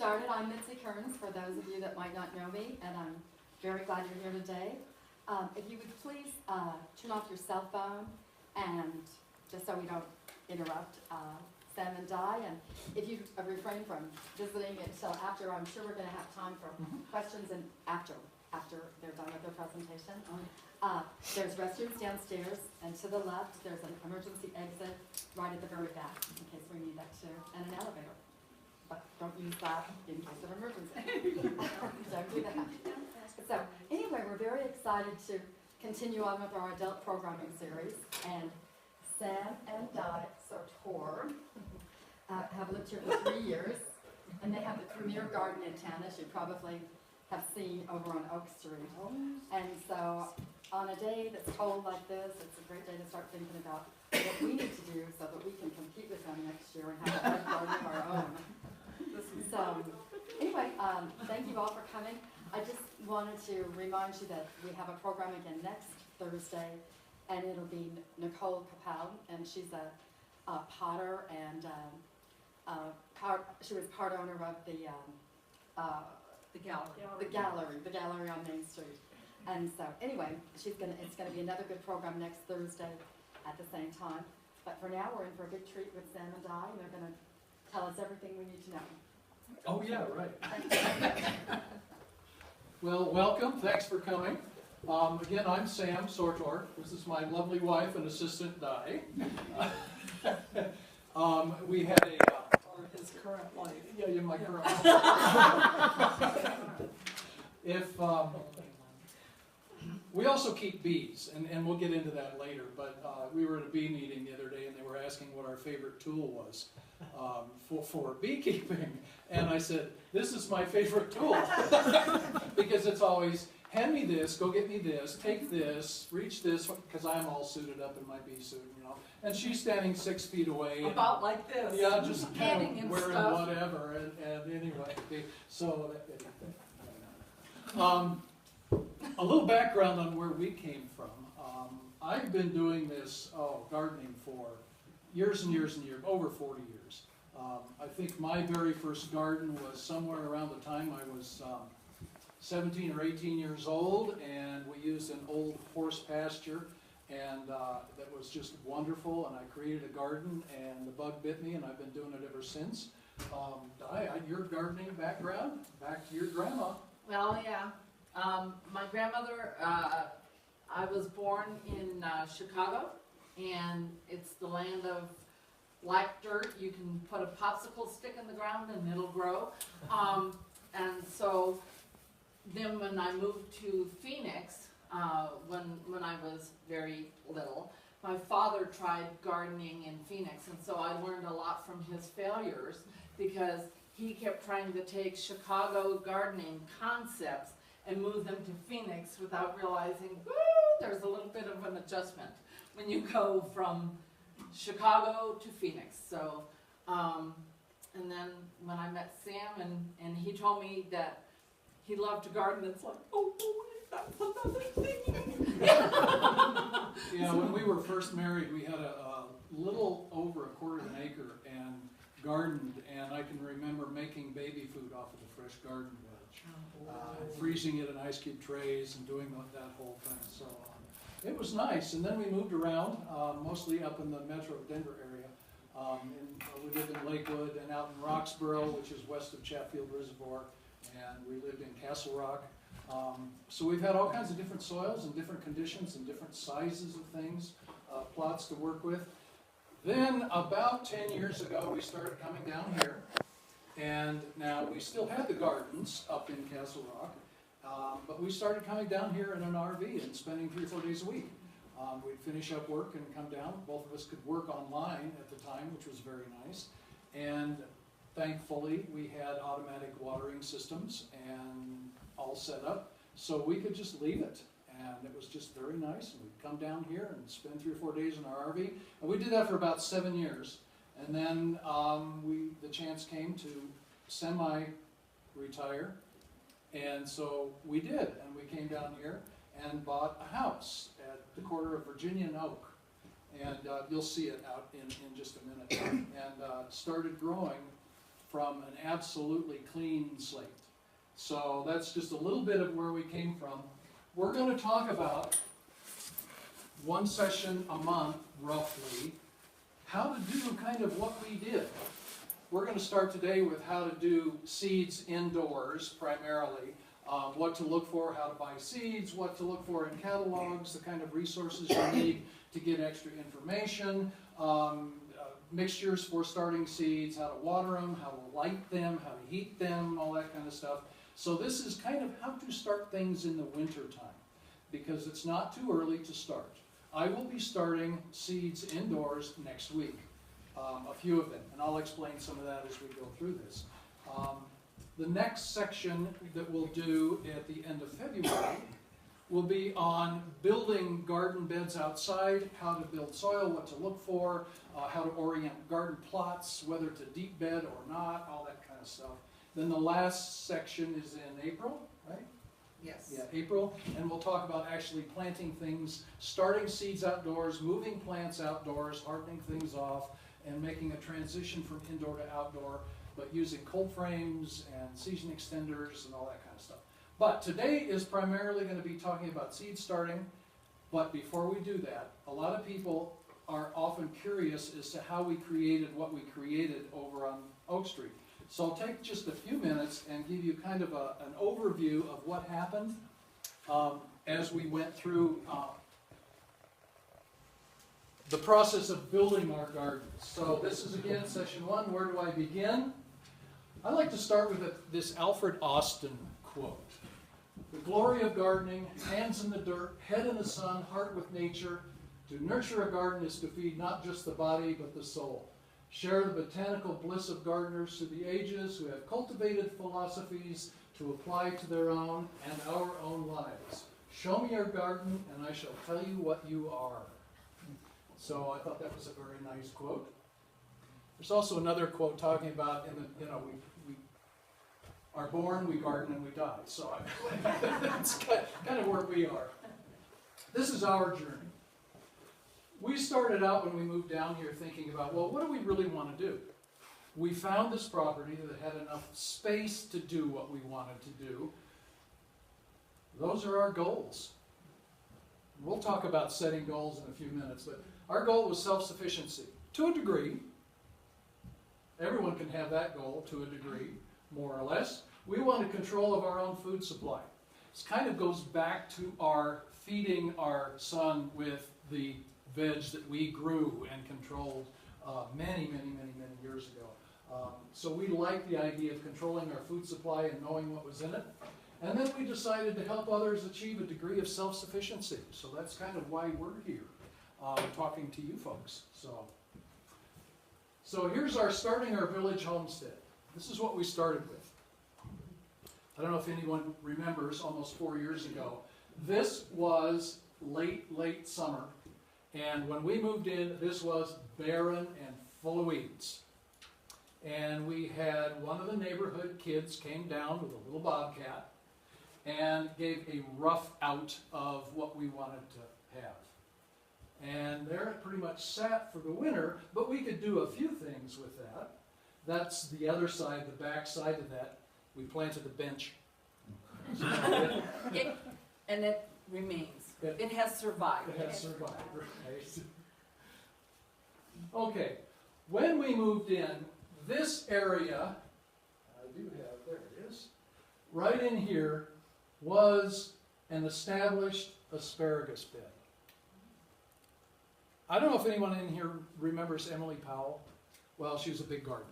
started. I'm Mitzi Kearns, for those of you that might not know me, and I'm very glad you're here today. If you would please turn off your cell phone, and just so we don't interrupt Sam and Di, and if you refrain from visiting until after, I'm sure we're going to have time for questions and after they're done with their presentation. There's restrooms downstairs, and to the left there's an emergency exit right at the very back in case we need that too, and an elevator. But don't use that in case of emergency. Don't do that. So anyway, we're very excited to continue on with our adult programming series, and Sam and Di Sartor have lived here for 3 years, and they have the premier garden in town, as you probably have seen over on Oak Street. And so on a day that's cold like this, it's a great day to start thinking about what we need to do so that we can compete with them next year and have a garden of our own. So anyway, thank you all for coming. I just wanted to remind you that we have a program again next Thursday, and it'll be Nicole Capel, and she's a potter, and she was part owner of the gallery on Main Street. And so anyway, it's gonna be another good program next Thursday at the same time. But for now, we're in for a big treat with Sam and Di, and they're gonna tell us everything we need to know. Oh yeah, right. Well, welcome. Thanks for coming. Again, I'm Sam Sartor. This is my lovely wife and assistant, Di. We had a... or his current life. Yeah, my current life. We also keep bees, and we'll get into that later, but we were at a bee meeting the other day, and they were asking what our favorite tool was for beekeeping. And I said, this is my favorite tool. Because it's always, hand me this, go get me this, take this, reach this, because I'm all suited up in my bee suit, you know. And she's standing 6 feet away. About like this. Yeah, just handing and wearing stuff. whatever. And anyway, so a little background on where we came from. I've been doing this gardening for years and years and years, over 40 years. I think my very first garden was somewhere around the time I was 17 or 18 years old, and we used an old horse pasture, and that was just wonderful, and I created a garden, and the bug bit me, and I've been doing it ever since. Di, your gardening background, back to your grandma. Well, yeah. My grandmother, I was born in Chicago, and it's the land of black dirt. You can put a popsicle stick in the ground and it'll grow. And so then when I moved to Phoenix, when I was very little, my father tried gardening in Phoenix, and so I learned a lot from his failures, because he kept trying to take Chicago gardening concepts and move them to Phoenix without realizing, woo, there's a little bit of an adjustment when you go from Chicago to Phoenix. So, and then when I met Sam, and he told me that he loved to garden, it's like, oh, that's another thing. Yeah, when we were first married, we had a little over a quarter of an acre and gardened, and I can remember making baby food off of the fresh garden veg, freezing it in ice cube trays and doing that whole thing. So it was nice. And then we moved around, mostly up in the metro Denver area. We lived in Lakewood and out in Roxborough, which is west of Chatfield Reservoir, and we lived in Castle Rock. So we've had all kinds of different soils and different conditions and different sizes of things, plots to work with. Then about 10 years ago, we started coming down here, and now we still had the gardens up in Castle Rock, but we started coming down here in an RV and spending 3 or 4 days a week. We'd finish up work and come down. Both of us could work online at the time, which was very nice. And thankfully, we had automatic watering systems and all set up, so we could just leave it. And it was just very nice. And we'd come down here and spend 3 or 4 days in our RV. And we did that for about 7 years. And then the chance came to semi-retire. And so we did. And we came down here and bought a house at the corner of Virginia and Oak. And you'll see it out in just a minute. And started growing from an absolutely clean slate. So that's just a little bit of where we came from. We're going to talk about one session a month, roughly, how to do kind of what we did. We're going to start today with how to do seeds indoors, primarily. What to look for, how to buy seeds, what to look for in catalogs, the kind of resources you need to get extra information, mixtures for starting seeds, how to water them, how to light them, how to heat them, all that kind of stuff. So this is kind of how to start things in the winter time, because it's not too early to start. I will be starting seeds indoors next week, a few of them, and I'll explain some of that as we go through this. The next section that we'll do at the end of February will be on building garden beds outside, how to build soil, what to look for, how to orient garden plots, whether to deep bed or not, all that kind of stuff. Then the last section is in April, right? Yes. Yeah, April, and we'll talk about actually planting things, starting seeds outdoors, moving plants outdoors, hardening things off, and making a transition from indoor to outdoor, but using cold frames and season extenders and all that kind of stuff. But today is primarily going to be talking about seed starting, but before we do that, a lot of people are often curious as to how we created what we created over on Oak Street. So I'll take just a few minutes and give you kind of an overview of what happened as we went through the process of building our gardens. So this is again session 1. Where do I begin? I'd like to start with this Alfred Austin quote. The glory of gardening, hands in the dirt, head in the sun, heart with nature. To nurture a garden is to feed not just the body but the soul. Share the botanical bliss of gardeners through the ages who have cultivated philosophies to apply to their own and our own lives. Show me your garden and I shall tell you what you are. So I thought that was a very nice quote. There's also another quote talking about, we are born, we garden, and we die. So that's kind of where we are. This is our journey. We started out when we moved down here thinking about, well, what do we really want to do? We found this property that had enough space to do what we wanted to do. Those are our goals. We'll talk about setting goals in a few minutes, but our goal was self-sufficiency. To a degree. Everyone can have that goal to a degree, more or less. We wanted control of our own food supply. This kind of goes back to our feeding our son with the veg that we grew and controlled many years ago. So we liked the idea of controlling our food supply and knowing what was in it. And then we decided to help others achieve a degree of self-sufficiency. So that's kind of why we're here, talking to you folks. So here's starting our village homestead. This is what we started with. I don't know if anyone remembers, almost 4 years ago. This was late summer. And when we moved in, this was barren and full of weeds. And we had one of the neighborhood kids came down with a little bobcat and gave a rough out of what we wanted to have. And there it pretty much sat for the winter, but we could do a few things with that. That's the other side, the back side of that. We planted a bench. And it remains. It has survived. It has survived, right? Okay, when we moved in, this area, I do have, there it is, right in here was an established asparagus bed. I don't know if anyone in here remembers Emily Powell. Well, she was a big gardener,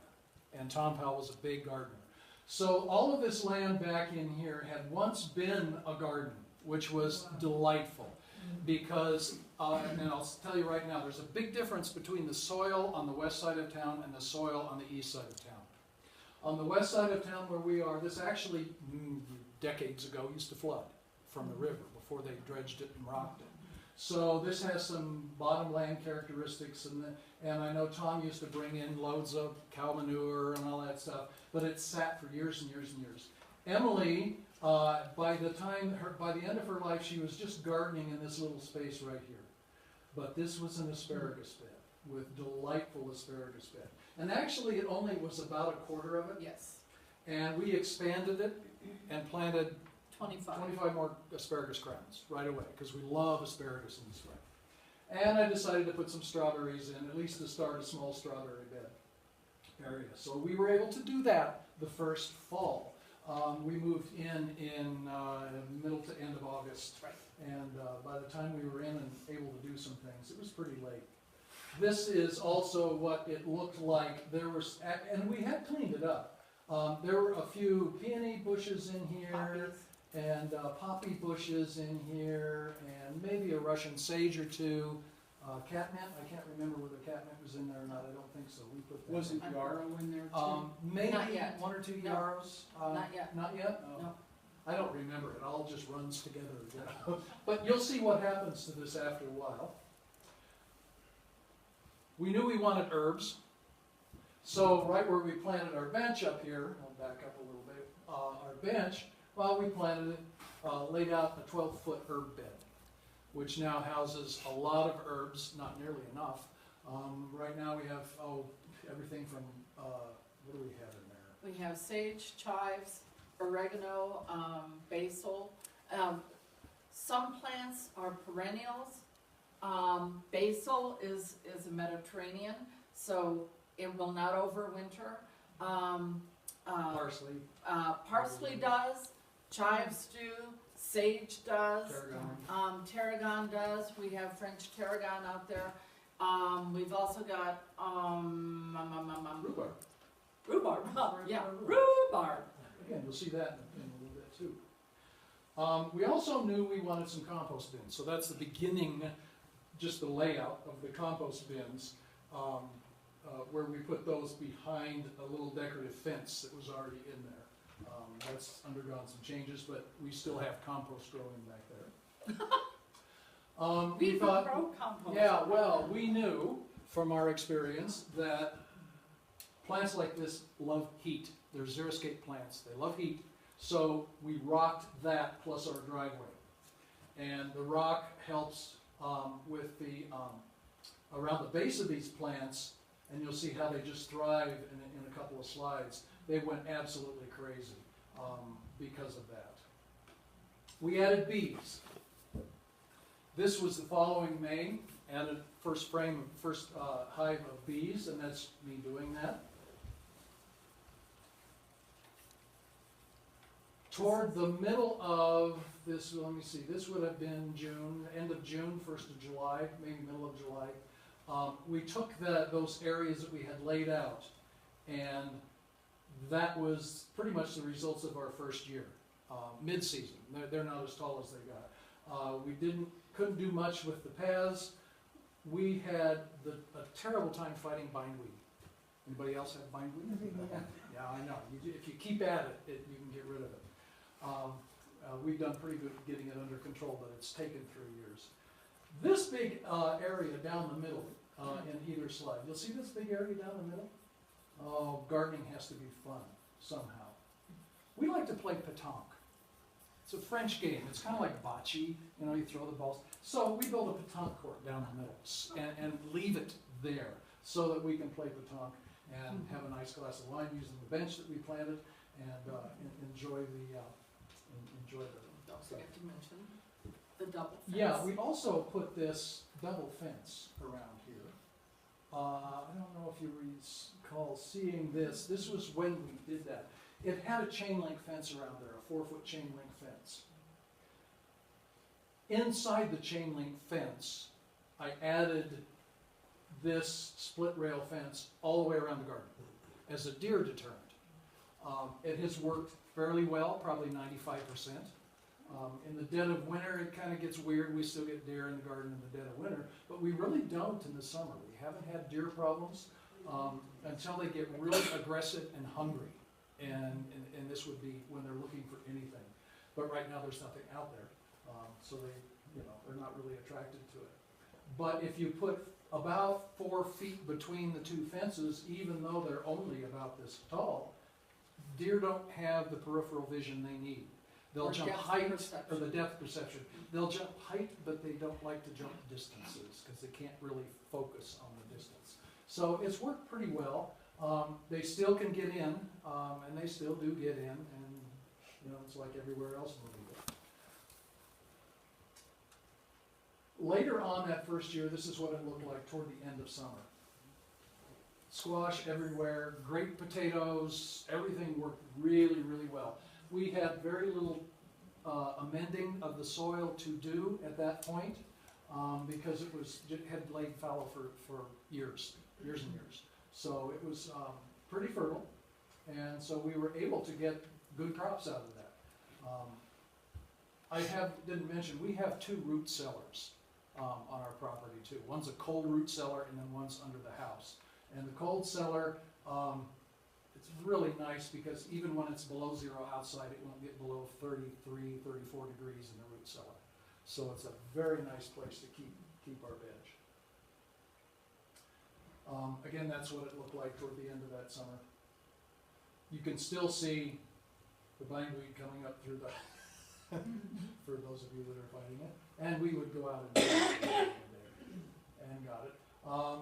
and Tom Powell was a big gardener. So all of this land back in here had once been a garden, which was delightful. Because, and I'll tell you right now, there's a big difference between the soil on the west side of town and the soil on the east side of town. On the west side of town where we are, this actually, decades ago, used to flood from the river before they dredged it and rocked it. So this has some bottomland characteristics, and I know Tom used to bring in loads of cow manure and all that stuff, but it sat for years and years and years. Emily, by the end of her life, she was just gardening in this little space right here. But this was an asparagus bed with delightful asparagus bed. And actually, it only was about a quarter of it, Yes, and we expanded it and planted 25. 25 more asparagus crowns right away, because we love asparagus in the spring. And I decided to put some strawberries in, at least to start a small strawberry bed area. So we were able to do that the first fall. We moved in middle to end of August. Right. And by the time we were in and able to do some things, it was pretty late. This is also what it looked like. There was, and we had cleaned it up. There were a few peony bushes in here, Poppies. and poppy bushes in here, and maybe a Russian sage or two. Catnip, I can't remember whether catnip was in there or not. I don't think so. We put that. Wasn't yarrow in there too? Maybe Not yet. 1 or 2 No. yarrows. Not yet. Not yet? Oh. No. I don't remember. It all just runs together again. But you'll see what happens to this after a while. We knew we wanted herbs. So right where we planted our bench up here, I'll back up a little bit, our bench, well, we planted it, laid out a 12-foot herb bed, which now houses a lot of herbs, not nearly enough. Right now we have, everything from, what do we have in there? We have sage, chives, oregano, basil. Some plants are perennials. Basil is a Mediterranean, so it will not overwinter. Parsley, Parsley does, chives do, sage does. tarragon. Tarragon does. We have French tarragon out there. We've also got Rhubarb. rhubarb. Yeah, rhubarb. Again, you'll see that in a little bit too. We also knew we wanted some compost bins, so that's the beginning, just the layout of the compost bins, where we put those behind a little decorative fence that was already in there. That's undergone some changes, but we still have compost growing back there. We We thought, grow compost. yeah, well, we knew from our experience that plants like this love heat. They're xeriscape plants. They love heat. So we rocked that plus our driveway. And the rock helps with the, around the base of these plants, and you'll see how they just thrive in a couple of slides. They went absolutely crazy because of that. We added bees. This was the following May, added first hive of bees, and that's me doing that. Toward the middle of this, let me see, this would have been June, end of June, 1st of July, maybe middle of July. We took those areas that we had laid out, and that was pretty much the results of our first year, mid-season. They're not as tall as they got. We couldn't do much with the paths. We had a terrible time fighting bindweed. Anybody else have bindweed? Yeah, I know. If you keep at it, you can get rid of it. We've done pretty good getting it under control, but it's taken 3 years. This big area down the middle in either slide, you'll see this big area down the middle? Oh, gardening has to be fun somehow. We like to play pétanque. It's a French game. It's kind of like bocce. You know, you throw the balls. So we build a pétanque court down the middle and leave it there so that we can play pétanque and have a nice glass of wine using the bench that we planted and enjoy the Don't forget to mention the double fence. Yeah, we also put this double fence around here. I don't know if you recall seeing this. This was when we did that. It had a chain link fence around there, a 4-foot chain link fence. Inside the chain link fence, I added this split rail fence all the way around the garden as a deer deterrent. It has worked fairly well, probably 95%. In the dead of winter, it kind of gets weird. We still get deer in the garden in the dead of winter, but we really don't in the summer. We haven't had deer problems until they get really aggressive and hungry, and this would be when they're looking for anything. But right now, there's nothing out there, so they're not really attracted to it. But if you put about 4 feet between the two fences, even though they're only about this tall, deer don't have the peripheral vision they need. They'll jump height, or the depth perception. They'll jump height, but they don't like to jump distances because they can't really focus on the distance. So it's worked pretty well. They still can get in, and they still do get in, and, you know, it's like everywhere else in the world. Later on that first year, this is what it looked like toward the end of summer. Squash everywhere, great potatoes, everything worked really, really well. We had very little amending of the soil to do at that point, because it had laid fallow for years and years. So it was pretty fertile, and so we were able to get good crops out of that. Didn't mention, we have 2 root cellars on our property too. One's a cold root cellar, and then one's under the house. And the cold cellar, it's really nice because even when it's below 0 outside, it won't get below 33, 34 degrees in the root cellar. So it's a very nice place to keep our veg. Again, that's what it looked like toward the end of that summer. You can still see the bindweed coming up through the, for those of you that are fighting it. And we would go out and do it and got it.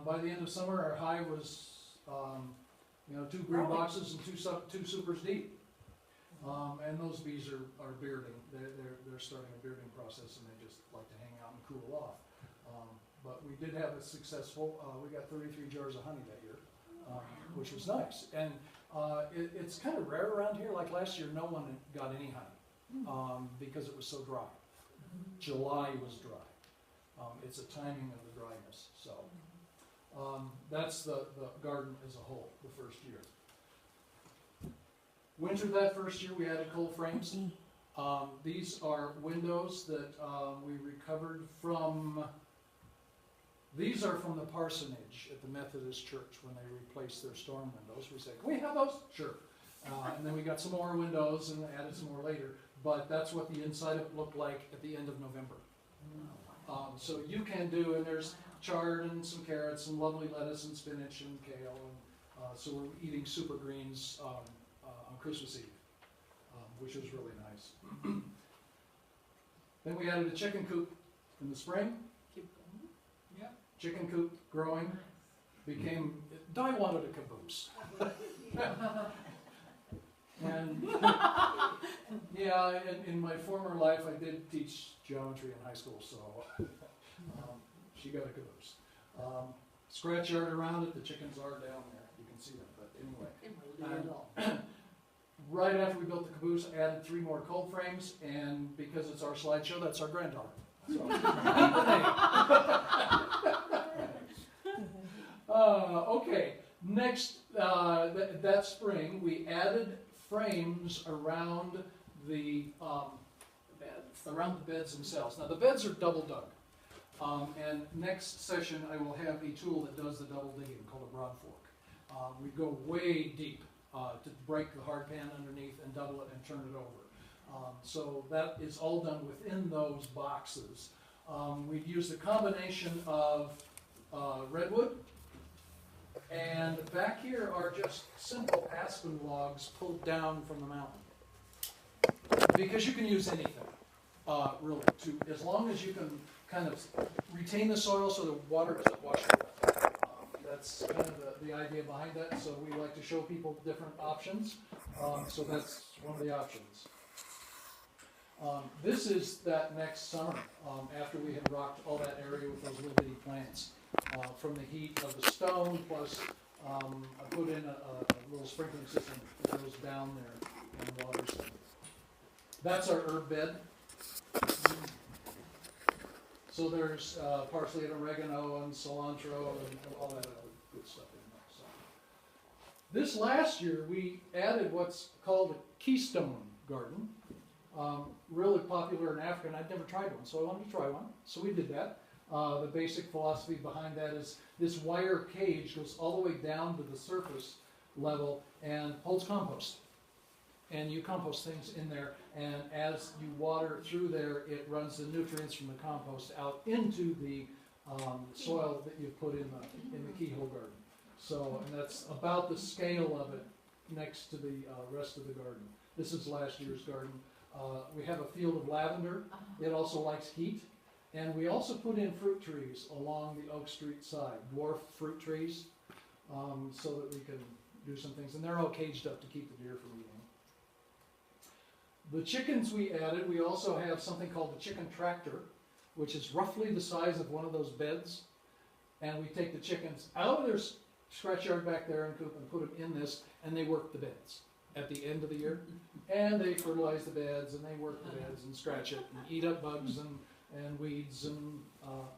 By the end of summer, our hive was, 2 green boxes and two supers deep. And those bees are bearding. They're starting a bearding process, and they just like to hang out and cool off. But we did have a successful, we got 33 jars of honey that year, which was nice. And it's kind of rare around here. Like last year, no one got any honey because it was so dry. July was dry. It's a timing of the dryness. So that's the garden as a whole, the first year. Winter that first year, we added cold frames. These are windows that we recovered from. These are from the parsonage at the Methodist Church when they replaced their storm windows. We said, can we have those? Sure. And then we got some more windows and added some more later. But that's what the inside of it looked like at the end of November. So you can do, and there's chard and some carrots and lovely lettuce and spinach and kale. And so we're eating super greens on Christmas Eve, which was really nice. Then we added a chicken coop in the spring. Chicken coop growing became, Di wanted a caboose. And yeah, in my former life I did teach geometry in high school, so she got a caboose. Scratch yard around it, the chickens are down there, you can see them, but anyway. Right after we built the caboose, I added 3 more cold frames, and because it's our slideshow, that's our granddaughter. So, okay, next, that spring, we added frames around the beds themselves. Now the beds are double dug, and next session I will have a tool that does the double digging called a broad fork. We go way deep to break the hard pan underneath and double it and turn it over. So that is all done within those boxes. We've used a combination of redwood, and back here are just simple aspen logs pulled down from the mountain. Because you can use anything, really, as long as you can kind of retain the soil so the water doesn't wash away. That's kind of the idea behind that, so we like to show people different options. So that's one of the options. This is that next summer, after we had rocked all that area with those little bitty plants. From the heat of the stone, plus I put in a little sprinkling system that goes down there and waters them. That's our herb bed. So there's parsley and oregano and cilantro and all that other good stuff in there. So. This last year we added what's called a keystone garden. Really popular in Africa, and I'd never tried one, so I wanted to try one. So we did that. The basic philosophy behind that is this wire cage goes all the way down to the surface level and holds compost. And you compost things in there, and as you water through there, it runs the nutrients from the compost out into the soil that you put in the keyhole garden. So, and that's about the scale of it next to the rest of the garden. This is last year's garden. We have a field of lavender. It also likes heat. And we also put in fruit trees along the Oak Street side, dwarf fruit trees, so that we can do some things, and they're all caged up to keep the deer from eating. The chickens we added, we also have something called the chicken tractor, which is roughly the size of one of those beds. And we take the chickens out of their scratch yard back there and coop and put them in this, and they work the beds at the end of the year. And they fertilize the beds, and they work the beds and scratch it and eat up bugs and weeds and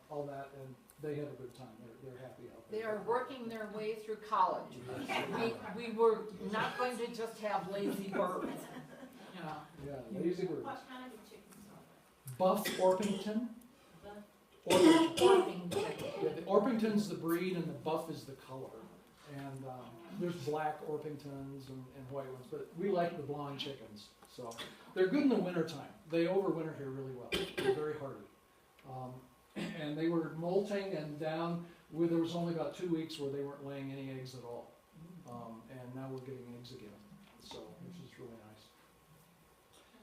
all that, and they have a good time. They're happy out there. They are working their way through college. We were not going to just have lazy birds. Yeah, lazy birds. What kind of chickens are Buff Orpington. Working chicken. Yeah, the Orpington's the breed and the buff is the color. And there's black Orpingtons and white ones, but we like the blonde chickens. So they're good in the wintertime. They overwinter here really well. They're very hardy. And they were molting and down. There was only about 2 weeks where they weren't laying any eggs at all. And now we're getting eggs again, so which is really nice.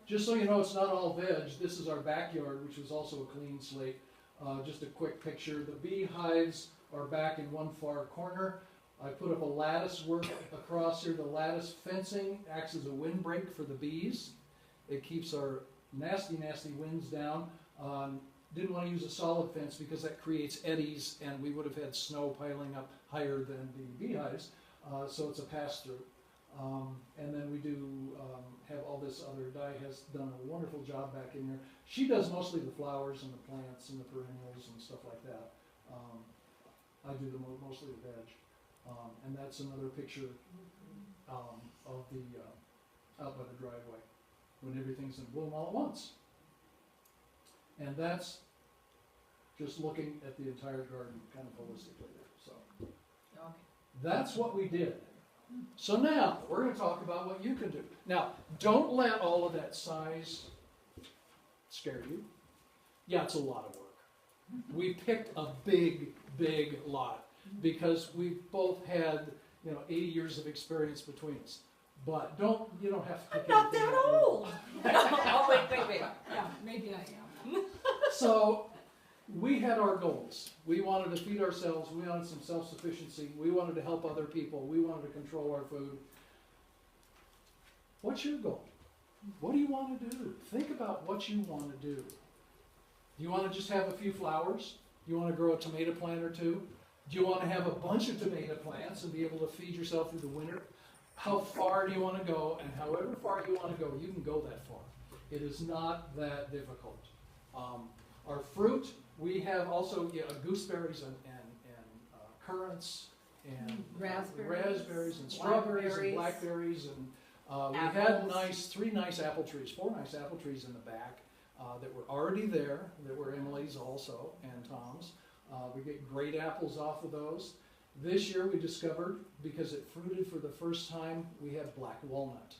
Just so you know, it's not all veg. This is our backyard, which is also a clean slate. Just a quick picture. The beehives are back in one far corner. I put up a lattice work across here. The lattice fencing acts as a windbreak for the bees. It keeps our nasty, nasty winds down. Didn't want to use a solid fence because that creates eddies and we would have had snow piling up higher than the beehives. So it's a pass-through. And then we do have all this other. Di has done a wonderful job back in here. She does mostly the flowers and the plants and the perennials and stuff like that. I do mostly the veg. And that's another picture of the out by the driveway when everything's in bloom all at once. And that's just looking at the entire garden kind of holistically there. So that's what we did. So now we're going to talk about what you can do. Now, don't let all of that size scare you. Yeah, it's a lot of work. We picked a big, big lot because we've both had 80 years of experience between us. But you don't have to pick I'm not anything that out. old. Oh, wait. Yeah, maybe I am. So we had our goals. We wanted to feed ourselves. We wanted some self-sufficiency. We wanted to help other people. We wanted to control our food. What's your goal? What do you want to do? Think about what you want to do. Do you want to just have a few flowers? Do you want to grow a tomato plant or two? Do you want to have a bunch of tomato plants and be able to feed yourself through the winter? How far do you want to go? And however far you want to go, you can go that far. It is not that difficult. Our fruit, we have also gooseberries and currants and raspberries and strawberries and blackberries and we had four nice apple trees in the back that were already there, that were Emily's also and Tom's. We get great apples off of those. This year we discovered, because it fruited for the first time, we have black walnut.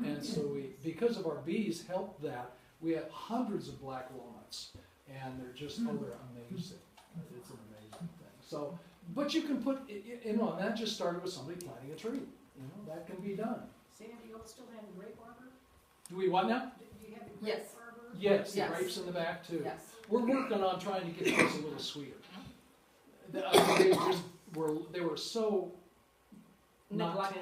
And so because of our bees helped that, we have hundreds of black walnuts. And they're just, they're amazing. It's an amazing thing. So, but you can put, and that just started with somebody planting a tree. That can be done. Sandy, you'll still have the grape arbor? Do we what now? Do you have the grape Yes. arbor? Yes, the Yes. grapes in the back too. Yes. We're working on trying to get those a little sweeter. They were so not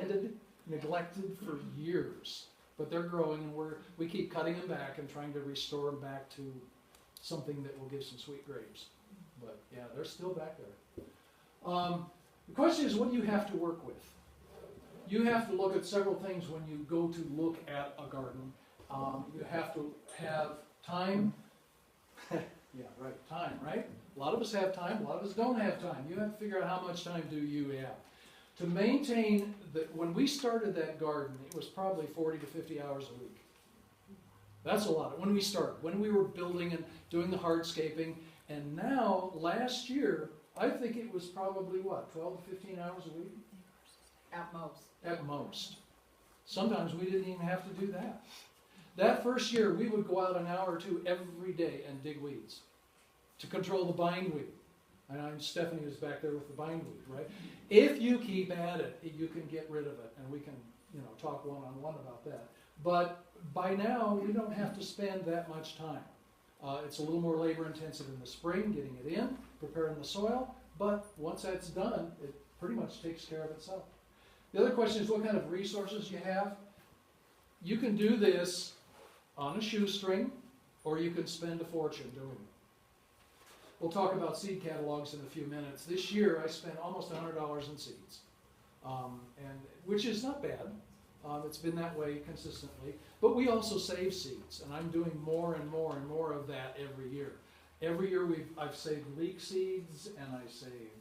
neglected for years. But they're growing and we keep cutting them back and trying to restore them back to something that will give some sweet grapes. But yeah, they're still back there. The question is, what do you have to work with? You have to look at several things when you go to look at a garden. You have to have time. Yeah, right, time, right? A lot of us have time, a lot of us don't have time. You have to figure out how much time do you have. To maintain, when we started that garden, it was probably 40 to 50 hours a week. That's a lot. When we started, when we were building and doing the hardscaping, and now, last year, I think it was probably, 12 to 15 hours a week? At most. At most. Sometimes we didn't even have to do that. That first year, we would go out an hour or two every day and dig weeds to control the bindweed. And Stephanie was back there with the bindweed, right? If you keep at it, you can get rid of it, and we can, talk one-on-one about that. But by now, we don't have to spend that much time. It's a little more labor-intensive in the spring, getting it in, preparing the soil, but once that's done, it pretty much takes care of itself. The other question is what kind of resources you have. You can do this on a shoestring, or you can spend a fortune doing it. We'll talk about seed catalogs in a few minutes. This year I spent almost $100 in seeds, and which is not bad. It's been that way consistently. But we also save seeds, and I'm doing more and more and more of that every year. Every year I've saved leek seeds, and I save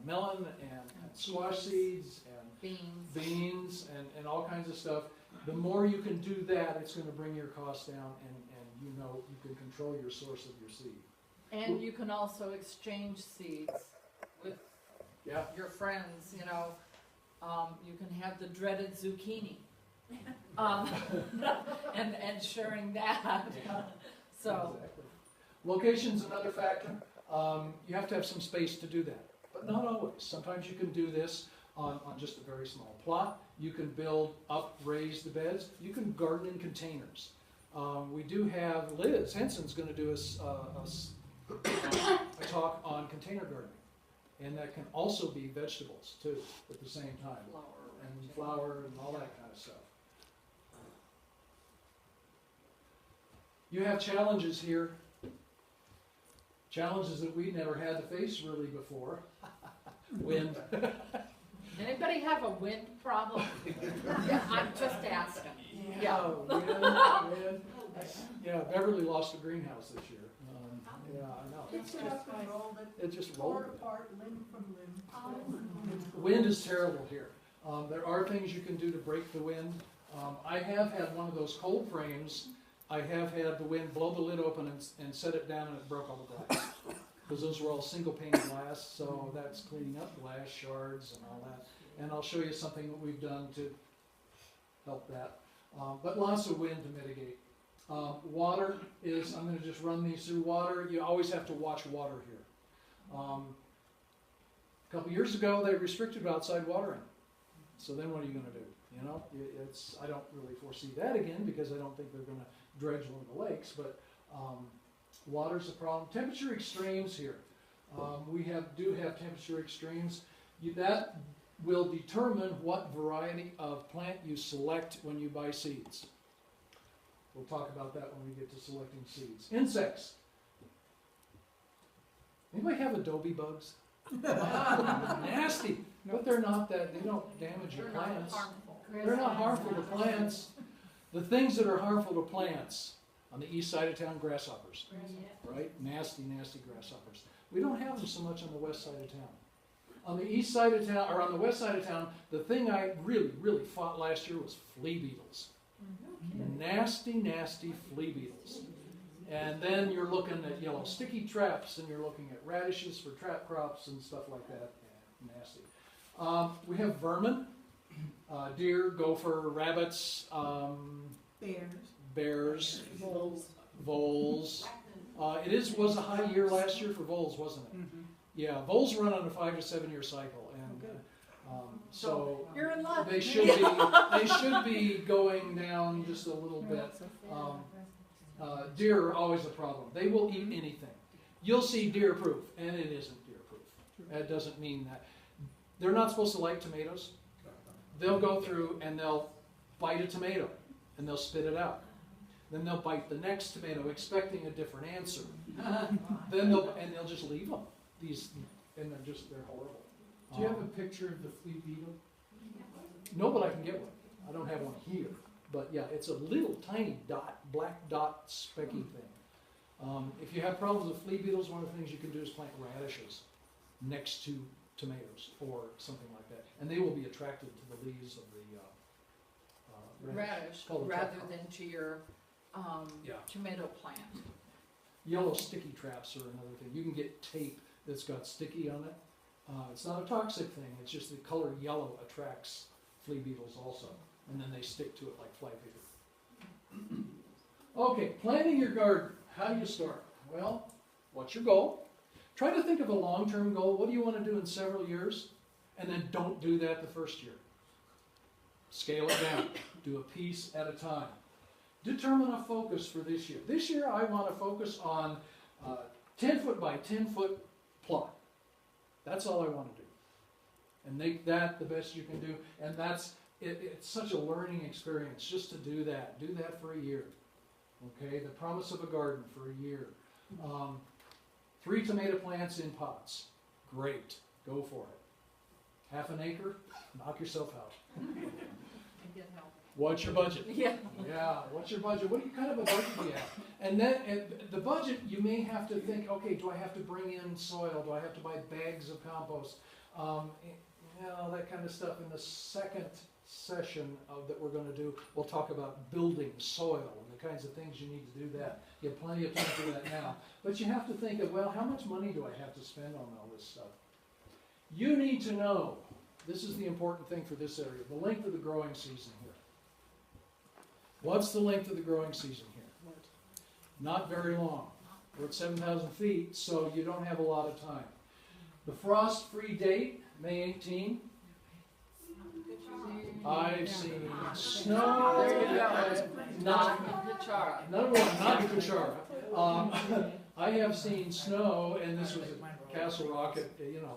melon and squash seeds and beans and all kinds of stuff. The more you can do that, it's going to bring your costs down, and you know you can control your source of your seed. And you can also exchange seeds with your friends, you know. You can have the dreaded zucchini. And sharing that. So. Exactly. Location's another factor. You have to have some space to do that, but not always. Sometimes you can do this on just a very small plot. You can build up raised beds. You can garden in containers. We do have Liz Henson's going to do a talk on container gardening, and that can also be vegetables too at the same time, and flour and all that kind of stuff. You have challenges here, challenges that we never had to face really before. Wind. Anybody have a wind problem? I'm just asking. Wind. Yeah, Beverly lost a greenhouse this year. Yeah, I know. It just rolled apart limb from limb. Wind is terrible here. There are things you can do to break the wind. I have had one of those cold frames. I have had the wind blow the lid open and set it down, and it broke all the glass. Because those were all single pane glass, so that's cleaning up glass shards and all that. And I'll show you something that we've done to help that. But lots of wind to mitigate. Water is, I'm going to just run these through water. You always have to watch water here. A couple years ago, they restricted outside watering. So then what are you going to do? You know, I don't really foresee that again because I don't think they're going to dredge one of the lakes, but water's a problem. Temperature extremes here. We do have temperature extremes. That will determine what variety of plant you select when you buy seeds. We'll talk about that when we get to selecting seeds. Insects. Anybody have adobe bugs? Nasty, but they're not that, they don't damage your plants. They're not harmful to plants. The things that are harmful to plants, on the east side of town, grasshoppers, right? Nasty, nasty grasshoppers. We don't have them so much on the west side of town. On the east side of town, or on the west side of town, the thing I really, really fought last year was flea beetles. Nasty, nasty flea beetles. And then you're looking at yellow sticky traps, and you're looking at radishes for trap crops and stuff like that. Yeah, nasty. We have vermin, deer, gopher, rabbits, bears, voles. It was a high year last year for voles, wasn't it? Mm-hmm. Yeah, voles run on a 5 to 7 year cycle, and so you're in luck. They should be going down just a little bit. Deer are always a problem. They will eat anything. You'll see deer proof, and it isn't deer proof. That doesn't mean that. They're not supposed to like tomatoes. They'll go through and they'll bite a tomato, and they'll spit it out. Then they'll bite the next tomato, expecting a different answer. Then they'll just leave them. And they're horrible. Do you have a picture of the flea beetle? No, but I can get one. I don't have one here. But yeah, it's a little tiny dot, black dot, specky thing. If you have problems with flea beetles, one of the things you can do is plant radishes next to tomatoes or something like that. And they will be attracted to the leaves of the radish rather than to your tomato plant. Yellow sticky traps are another thing. You can get tape that's got sticky on it. It's not a toxic thing. It's just the color yellow attracts flea beetles also. And then they stick to it like fly paper. Okay, planting your garden. How do you start? Well, what's your goal? Try to think of a long-term goal. What do you want to do in several years? And then don't do that the first year. Scale it down. Do a piece at a time. Determine a focus for this year. This year I want to focus on 10 foot by 10 foot plot. That's all I want to do. and make that the best you can do. And it's such a learning experience just to do that. Do that for a year. Okay, the promise of a garden for a year. 3 tomato plants in pots. Great, go for it. Half an acre, knock yourself out. And get help. What's your budget? Yeah. Yeah, what's your budget? What kind of a budget do you have? And then the budget, you may have to think, okay, do I have to bring in soil? Do I have to buy bags of compost? That kind of stuff. In the second session that we're going to do, we'll talk about building soil and the kinds of things you need to do that. You have plenty of time for that now. But you have to think of, well, how much money do I have to spend on all this stuff? You need to know, this is the important thing for this area, the length of the growing season here. What's the length of the growing season here? Not very long. We're at 7,000 feet, so you don't have a lot of time. The frost-free date, May 18. I've seen snow. There you go. Not Pichara. Number one, not in Pichara. I have seen snow, and this was at Castle Rock at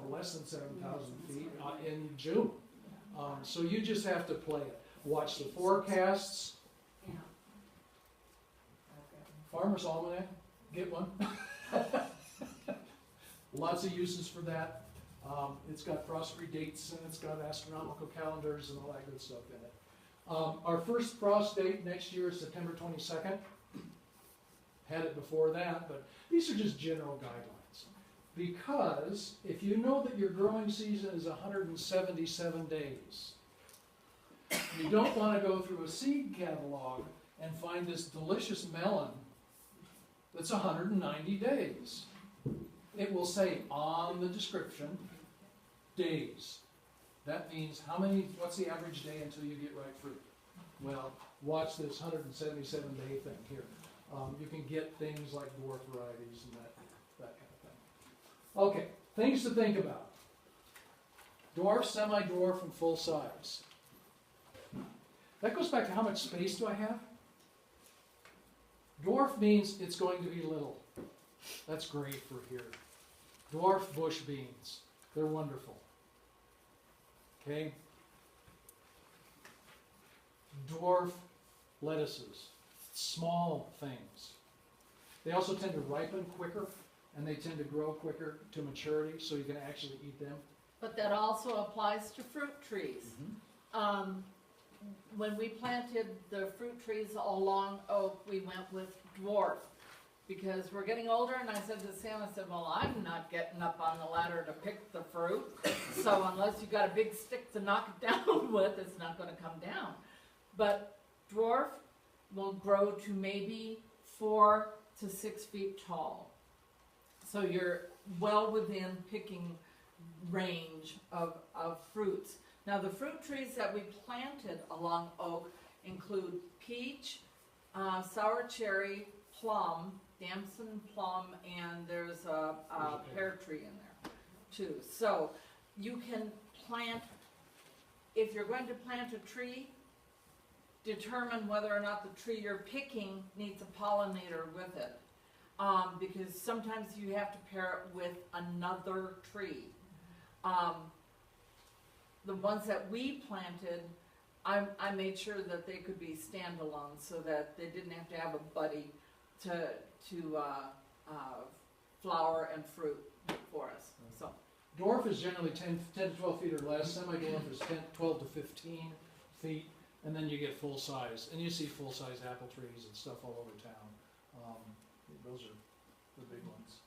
less than 7,000 feet in June. So you just have to play it. Watch the forecasts. Farmer's Almanac, get one. Lots of uses for that. It's got frost-free dates and it's got astronomical calendars and all that good stuff in it. Our first frost date next year is September 22nd. Had it before that, but these are just general guidelines. Because if you know that your growing season is 177 days, you don't want to go through a seed catalog and find this delicious melon that's 190 days. It will say on the description, days. That means what's the average day until you get ripe fruit? Well, watch this 177 day thing here. You can get things like dwarf varieties and that kind of thing. Okay, things to think about. Dwarf, semi-dwarf, and full size. That goes back to how much space do I have? Dwarf means it's going to be little. That's great for here. Dwarf bush beans. They're wonderful. Okay? Dwarf lettuces. Small things. They also tend to ripen quicker, and they tend to grow quicker to maturity, so you can actually eat them. But that also applies to fruit trees. When we planted the fruit trees along oak, we went with dwarf because we're getting older, and I said to Sam, I said, well, I'm not getting up on the ladder to pick the fruit, so unless you've got a big stick to knock it down with, it's not going to come down. But dwarf will grow to maybe 4 to 6 feet tall. So you're well within picking range of fruits. Now the fruit trees that we planted along oak include peach, sour cherry, plum, damson plum, and there's a pear tree in there too. So you can plant, if you're going to plant a tree, determine whether or not the tree you're picking needs a pollinator with it. Because sometimes you have to pair it with another tree. The ones that we planted, I made sure that they could be standalone so that they didn't have to have a buddy to flower and fruit for us. So Dwarf is generally 10 to 12 feet or less. Semi-dwarf is 12 to 15 feet. And then you get full size. And you see full size apple trees and stuff all over town. Those are the big ones.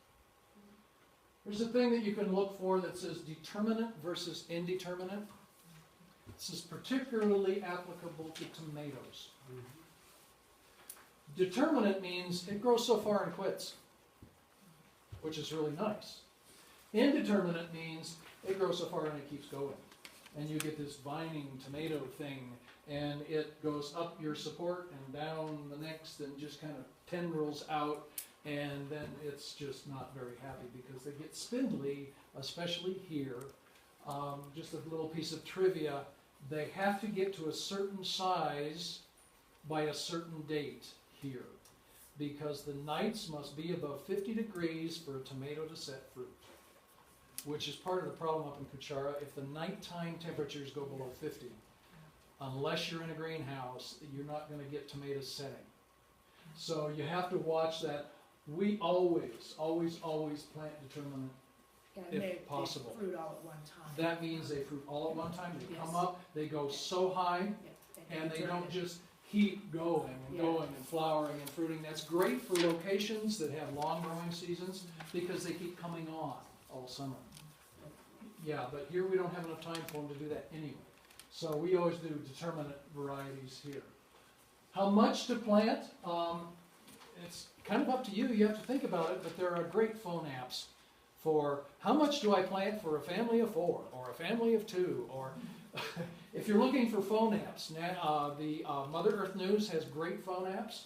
There's a thing that you can look for that says determinate versus indeterminate. This is particularly applicable to tomatoes. Determinate means it grows so far and quits, which is really nice. Indeterminate means it grows so far and it keeps going. And you get this vining tomato thing, and it goes up your support and down the next and just kind of tendrils out, and then it's just not very happy because they get spindly, especially here. Just a little piece of trivia, they have to get to a certain size by a certain date here, because the nights must be above 50 degrees for a tomato to set fruit. which is part of the problem up in Kuchara. If the nighttime temperatures go below 50, unless you're in a greenhouse, you're not going to get tomatoes setting. So you have to watch that. We always plant determinate. If possible. Fruit all at one time. That means they fruit all at one time. They come Yes. up, they go so high, and they don't just keep going and Yeah. going and flowering and fruiting. That's great for locations that have long growing seasons because they keep coming on all summer. Yeah, but here we don't have enough time for them to do that anyway. So we always do determinate varieties here. How much to plant? It's kind of up to you. You have to think about it, but there are great phone apps for how much do I plant for a family of 4 or a family of 2, or if you're looking for phone apps, the Mother Earth News has great phone apps.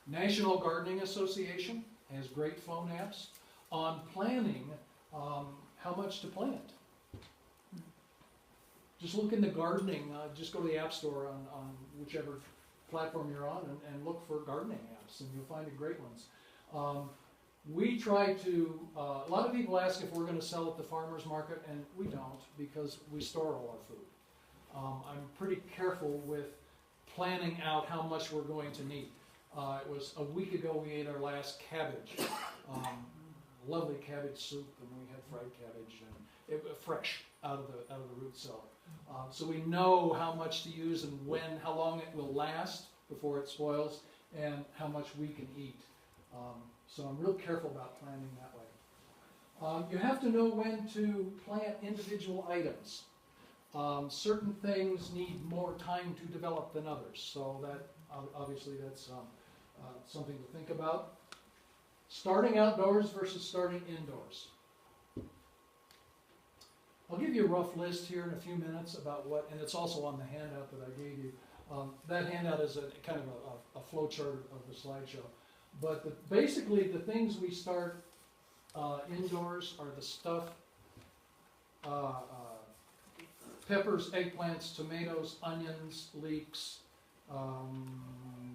National Gardening Association has great phone apps on planning how much to plant. Just look in the gardening, just go to the App Store on whichever platform you're on and look for gardening apps, and you'll find the great ones. We try to, a lot of people ask if we're going to sell at the farmer's market, and we don't because we store all our food. I'm pretty careful with planning out how much we're going to need. It was a week ago we ate our last cabbage, lovely cabbage soup, and we had fried cabbage, and it was fresh out of the root cellar. So we know how much to use and when, how long it will last before it spoils, and how much we can eat. So I'm real careful about planning that way. You have to know when to plant individual items. Certain things need more time to develop than others, so that obviously that's something to think about. Starting outdoors versus starting indoors. I'll give you a rough list here in a few minutes about what, and it's also on the handout that I gave you. That handout is a kind of a flow chart of the slideshow. But basically the things we start indoors are the stuff, peppers, eggplants, tomatoes, onions, leeks,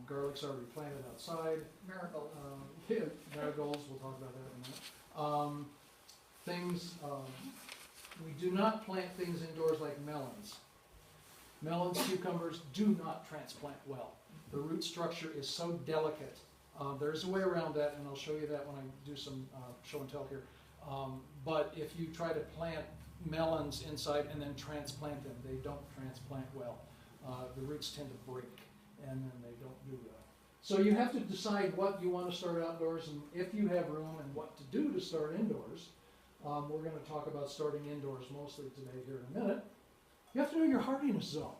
garlic's already planted outside. Marigold. Yeah, marigolds, we'll talk about that in a minute. Things, we do not plant things indoors like melons. Melons, cucumbers do not transplant well. The root structure is so delicate. There's a way around that, and I'll show you that when I do some show and tell here. But if you try to plant melons inside and then transplant them, they don't transplant well. The roots tend to break, and then they don't do well. So you have to decide what you want to start outdoors, and if you have room, and what to do to start indoors. We're going to talk about starting indoors mostly today here in a minute. You have to know your hardiness zone.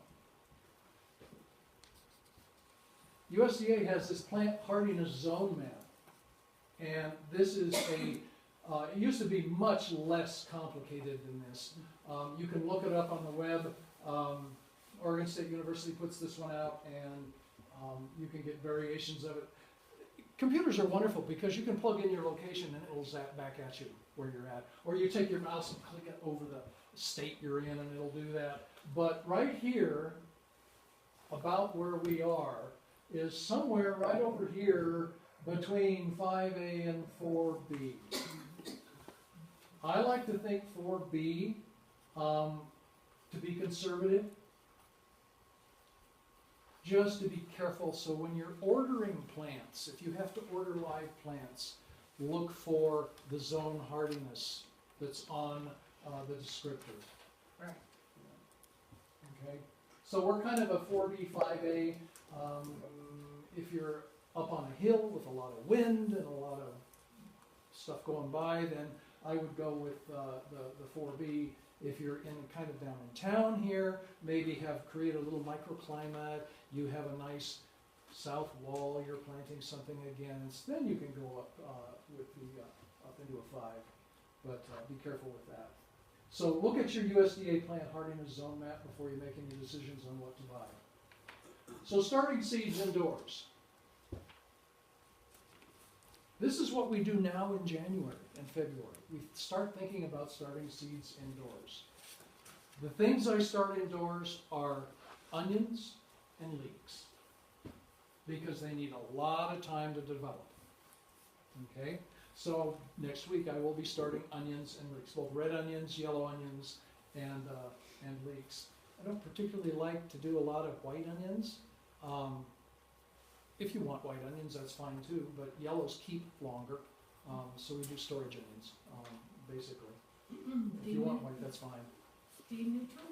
USDA has this plant hardiness zone map, and this is it used to be much less complicated than this. You can look it up on the web. Oregon State University puts this one out, and you can get variations of it. Computers are wonderful because you can plug in your location and it'll zap back at you where you're at. Or you take your mouse and click it over the state you're in and it'll do that. But right here, about where we are, is somewhere right over here between 5A and 4B. I like to think 4B, to be conservative, just to be careful. So when you're ordering plants, if you have to order live plants, look for the zone hardiness that's on the descriptor. Right. Okay, so we're kind of a 4B, 5A. If you're up on a hill with a lot of wind and a lot of stuff going by, then I would go with the 4B. If you're in kind of down in town here, maybe create a little microclimate, you have a nice south wall, you're planting something against, then you can go up up into a 5. But be careful with that. So look at your USDA plant hardiness zone map before you make any decisions on what to buy. So starting seeds indoors. This is what we do now in January and February. We start thinking about starting seeds indoors. The things I start indoors are onions and leeks because they need a lot of time to develop. Okay? So next week I will be starting onions and leeks, both red onions, yellow onions, and leeks. I don't particularly like to do a lot of white onions. If you want white onions, that's fine too, but yellows keep longer, so we do storage onions, basically. If you want white, that's fine. Day neutral?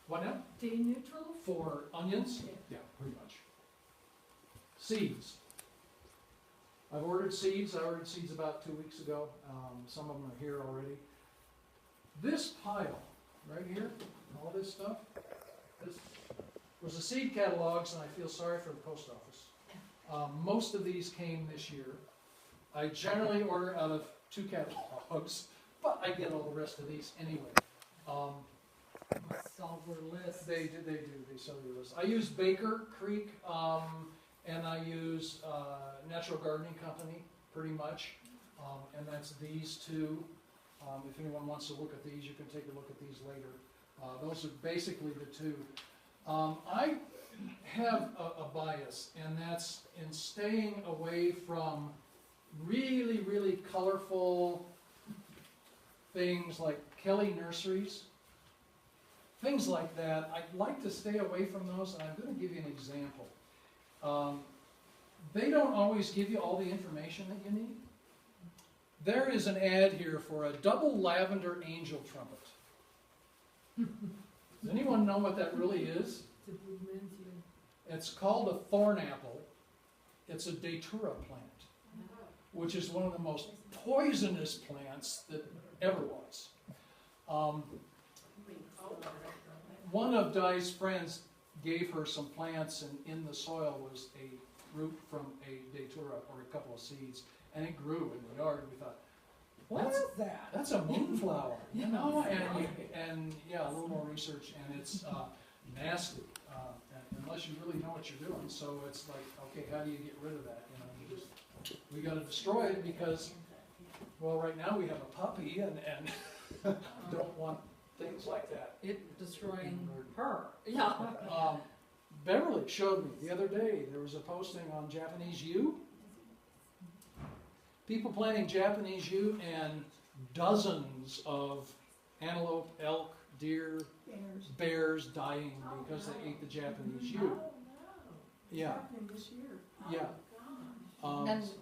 What now? Day neutral? For onions? Yeah. Yeah, pretty much. Seeds. I've ordered seeds. I ordered seeds about 2 weeks ago. Some of them are here already. This pile right here, all this stuff, this was the seed catalogs, and I feel sorry for the post office. Most of these came this year. I generally order out of 2 catalogs, but I get all the rest of these anyway. Solver list. They sell your list. I use Baker Creek, and I use Natural Gardening Company, pretty much, and that's these two. If anyone wants to look at these, you can take a look at these later. Those are basically the two. I have a bias, and that's in staying away from really, really colorful things like Kelly Nurseries. Things like that. I'd like to stay away from those, and I'm going to give you an example. They don't always give you all the information that you need. There is an ad here for a double lavender angel trumpet. Does anyone know what that really is? The Bumentia. It's called a thorn apple. It's a datura plant, which is one of the most poisonous plants that ever was. One of Di's friends gave her some plants, and in the soil was a root from a datura, or a couple of seeds, and it grew in the yard. We thought, what is that? That's a moonflower, you know? And yeah, a little more research, and it's nasty, unless you really know what you're doing. So it's like, okay, how do you get rid of that? You know, we got to destroy it because, well, right now we have a puppy, and don't want things like that. It destroying her. Yeah. Beverly showed me the other day, there was a posting on Japanese yew. People planting Japanese yew, and dozens of antelope, elk, deer, bears dying because they ate the Japanese yew. Yeah. This year. Yeah.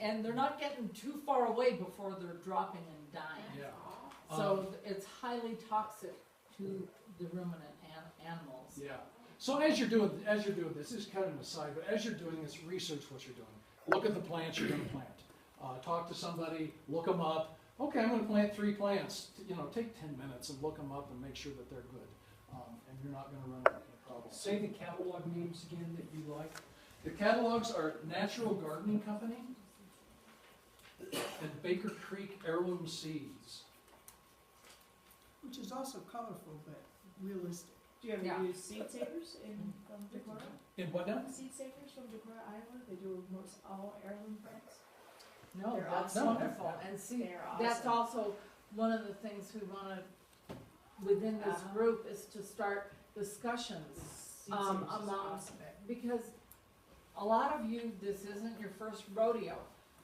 And they're not getting too far away before they're dropping and dying. Yeah. So it's highly toxic to the ruminant animals. Yeah. So as you're doing this is kind of an aside, but as you're doing this, research what you're doing. Look at the plants you're going to plant. Talk to somebody, look them up. Okay, I'm going to plant 3 plants. You know, take 10 minutes and look them up and make sure that they're good. And you're not going to run into any problems. Say the catalog names again that you like. The catalogs are Natural Gardening Company and Baker Creek Heirloom Seeds. Which is also colorful, but realistic. Do you ever Yeah. use seed savers from Decorah? In what now? Seed savers from Decorah, Iowa? They do most all heirloom plants. No, They're that's awesome. wonderful. And see, They're that's awesome. also one of the things we want to, within this group, is to start discussions. Seed savers is among- awesome. Because a lot of you, this isn't your first rodeo.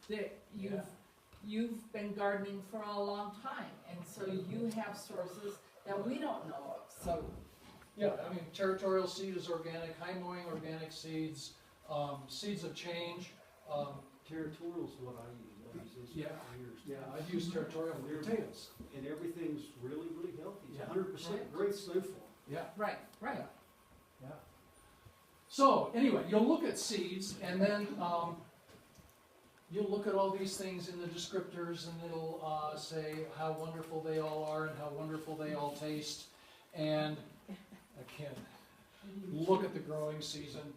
That you've been gardening for a long time, and so you have sources that we don't know of. So Yeah, I mean, Territorial Seed is organic, High Mowing organic seeds, Seeds of Change. Territorial's what I use. I've used this Yeah. for years. Yeah, I've used Territorial with potatoes. And everything's really, really healthy. It's Yeah. 100% great snowfall. Yeah. right. Yeah. So anyway, you'll look at seeds, and then you'll look at all these things in the descriptors, and it'll say how wonderful they all are and how wonderful they all taste. And again, look at the growing season.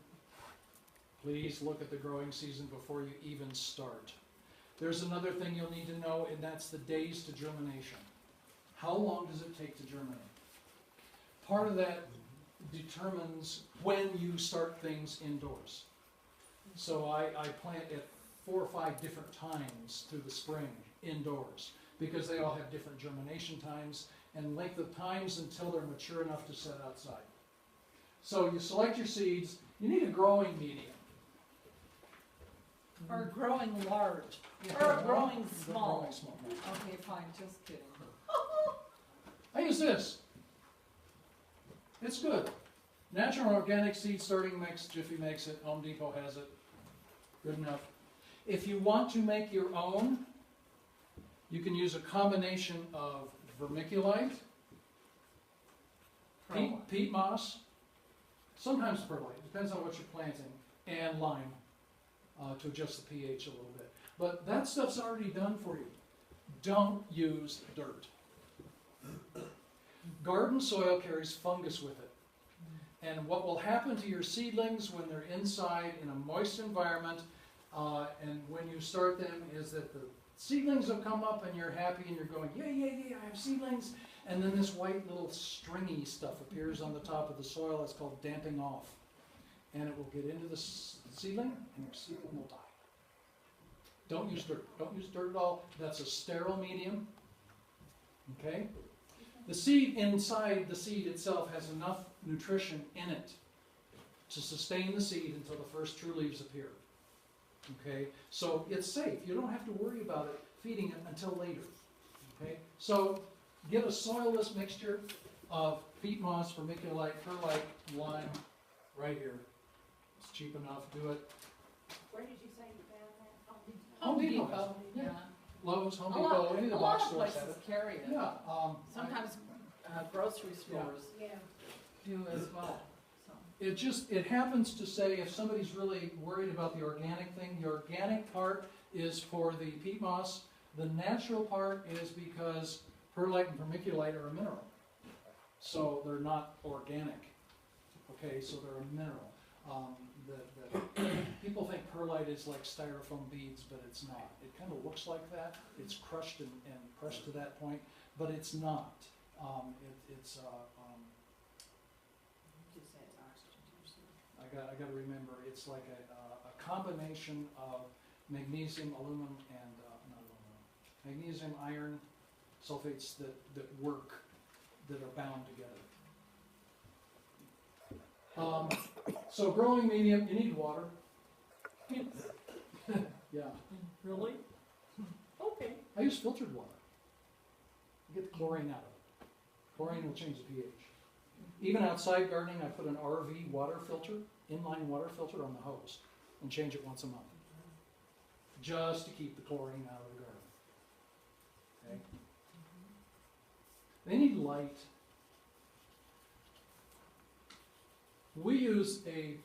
Please look at the growing season before you even start. There's another thing you'll need to know, and that's the days to germination. How long does it take to germinate? Part of that determines when you start things indoors. So I plant at 4 or 5 different times through the spring indoors, because they all have different germination times and length of times until they're mature enough to set outside. So you select your seeds. You need a growing medium. Or growing large, Yeah, or well, growing they're small. growing small, yeah. Okay, fine, just kidding. I use this. It's good. Natural and organic seed starting mix, Jiffy makes it, Home Depot has it. Good enough. If you want to make your own, you can use a combination of vermiculite, peat moss, sometimes perlite, depends on what you're planting, and lime to adjust the pH a little bit. But that stuff's already done for you. Don't use dirt. Garden soil carries fungus with it. And what will happen to your seedlings when they're inside in a moist environment and when you start them is that the seedlings will come up and you're happy and you're going, yay, yay, yay, I have seedlings. And then this white little stringy stuff appears on the top of the soil. It's called damping off. And it will get into the seedling and your seedling will die. Don't use dirt. Don't use dirt at all. That's a sterile medium. Okay? The seed inside the seed itself has enough nutrition in it to sustain the seed until the first true leaves appear. Okay? So it's safe. You don't have to worry about it feeding it until later. Okay? So get a soilless mixture of peat moss, vermiculite, perlite, lime right here. It's cheap enough. Do it. Where did you say you found that? Home Depot has it. Yeah. Lowe's, Home A lot, Depot, any of the a box lot of stores have places it. carry it. Yeah. Sometimes grocery stores Yeah. do as well, so. It happens to say if somebody's really worried about the organic thing, the organic part is for the peat moss. The natural part is because perlite and vermiculite are a mineral. So they're not organic. Okay, so they're a mineral. People think perlite is like styrofoam beads, but it's not. It kind of looks like that. It's crushed and pressed to that point, but it's not. I got to remember, it's like a combination of magnesium, aluminum, and not aluminum, magnesium, iron, sulfates that work, that are bound together. So growing medium, you need water. Yeah. Really? Okay. I use filtered water. You get the chlorine out of it. Chlorine will change the pH. Even outside gardening, I put an RV water filter, inline water filter on the hose, and change it once a month. Just to keep the chlorine out of the garden. Okay? They need light. We use a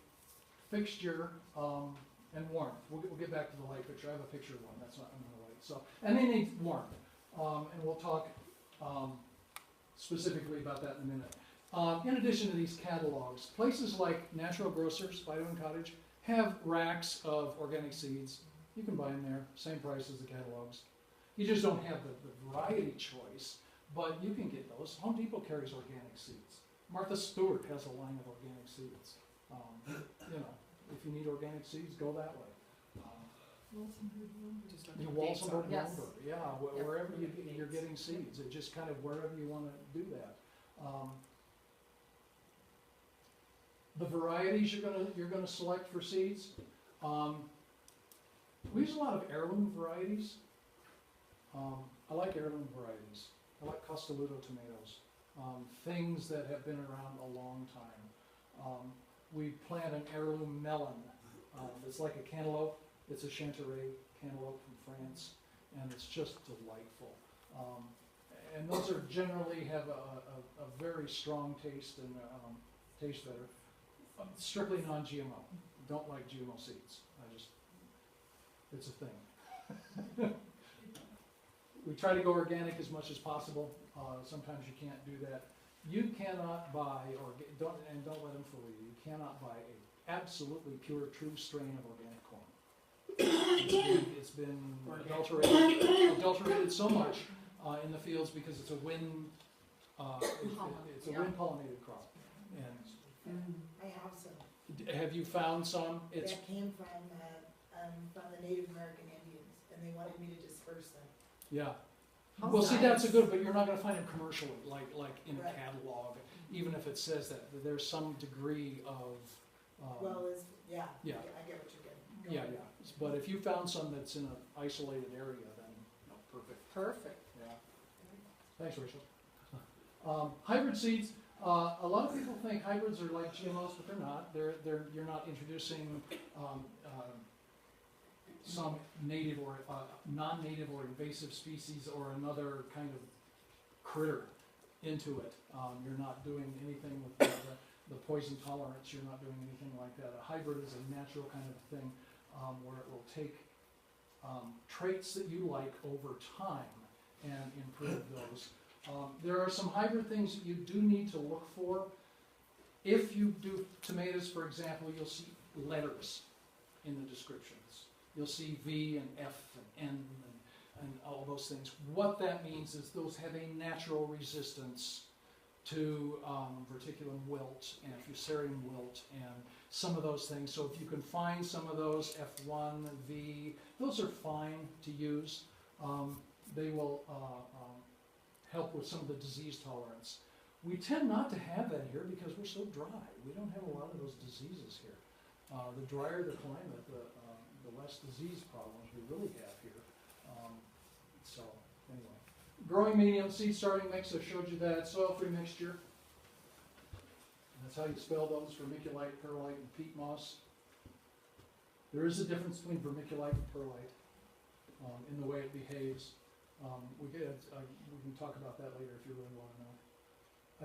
fixture and warmth. We'll get back to the light picture. I have a picture of one. That's not in the light. So, and they need warmth. And we'll talk specifically about that in a minute. In addition to these catalogs, places like Natural Grocers, Vitamin Cottage, have racks of organic seeds. You can buy them there, same price as the catalogs. You just don't have the variety choice, but you can get those. Home Depot carries organic seeds. Martha Stewart has a line of organic seeds. If you need organic seeds, go that way. Walsenburg Yes. lumber, yeah, wherever you're getting seeds, it just kind of wherever you want to do that. The varieties you're gonna select for seeds. We use a lot of heirloom varieties. I like heirloom varieties. I like Costoluto tomatoes. Things that have been around a long time. We plant an heirloom melon. It's like a cantaloupe. It's a Chanteray cantaloupe from France, and it's just delightful. And those are generally have a very strong taste and taste better. Strictly non-GMO. Don't like GMO seeds. It's a thing. We try to go organic as much as possible. Sometimes you can't do that. You cannot buy, don't let them fool you. You cannot buy a absolutely pure, true strain of organic corn. It's been adulterated so much in the fields because it's a wind, it's a wind pollinated crop. And I have some have you found some? It's that came from the Native American Indians, and they wanted me to disperse them. yeah. How Well, see, that's a nice. good, but you're not going to find them commercially, like in a Right. catalog, even if it says that. There's some degree of Well, yeah, yeah. I get what you're getting. yeah. But if you found some that's in an isolated area, then perfect. Perfect. Yeah. Thanks, Rachel. Hybrid seeds. A lot of people think hybrids are like GMOs, but they're not. You're not introducing some native or non-native or invasive species or another kind of critter into it. You're not doing anything with the poison tolerance. You're not doing anything like that. A hybrid is a natural kind of thing where it will take traits that you like over time and improve those. There are some hybrid things that you do need to look for. If you do tomatoes, for example, you'll see letters in the descriptions. You'll see V and F and N and all those things. What that means is those have a natural resistance to verticulum wilt and fusarium wilt and some of those things. So if you can find some of those, F1, V, those are fine to use. They will help with some of the disease tolerance. We tend not to have that here because we're so dry. We don't have a lot of those diseases here. The drier the climate, the less disease problems we really have here. So anyway, growing medium, seed starting mix, I showed you that, soil-free mixture. That's how you spell those, vermiculite, perlite, and peat moss. There is a difference between vermiculite and perlite in the way it behaves. We can talk about that later if you really want to know.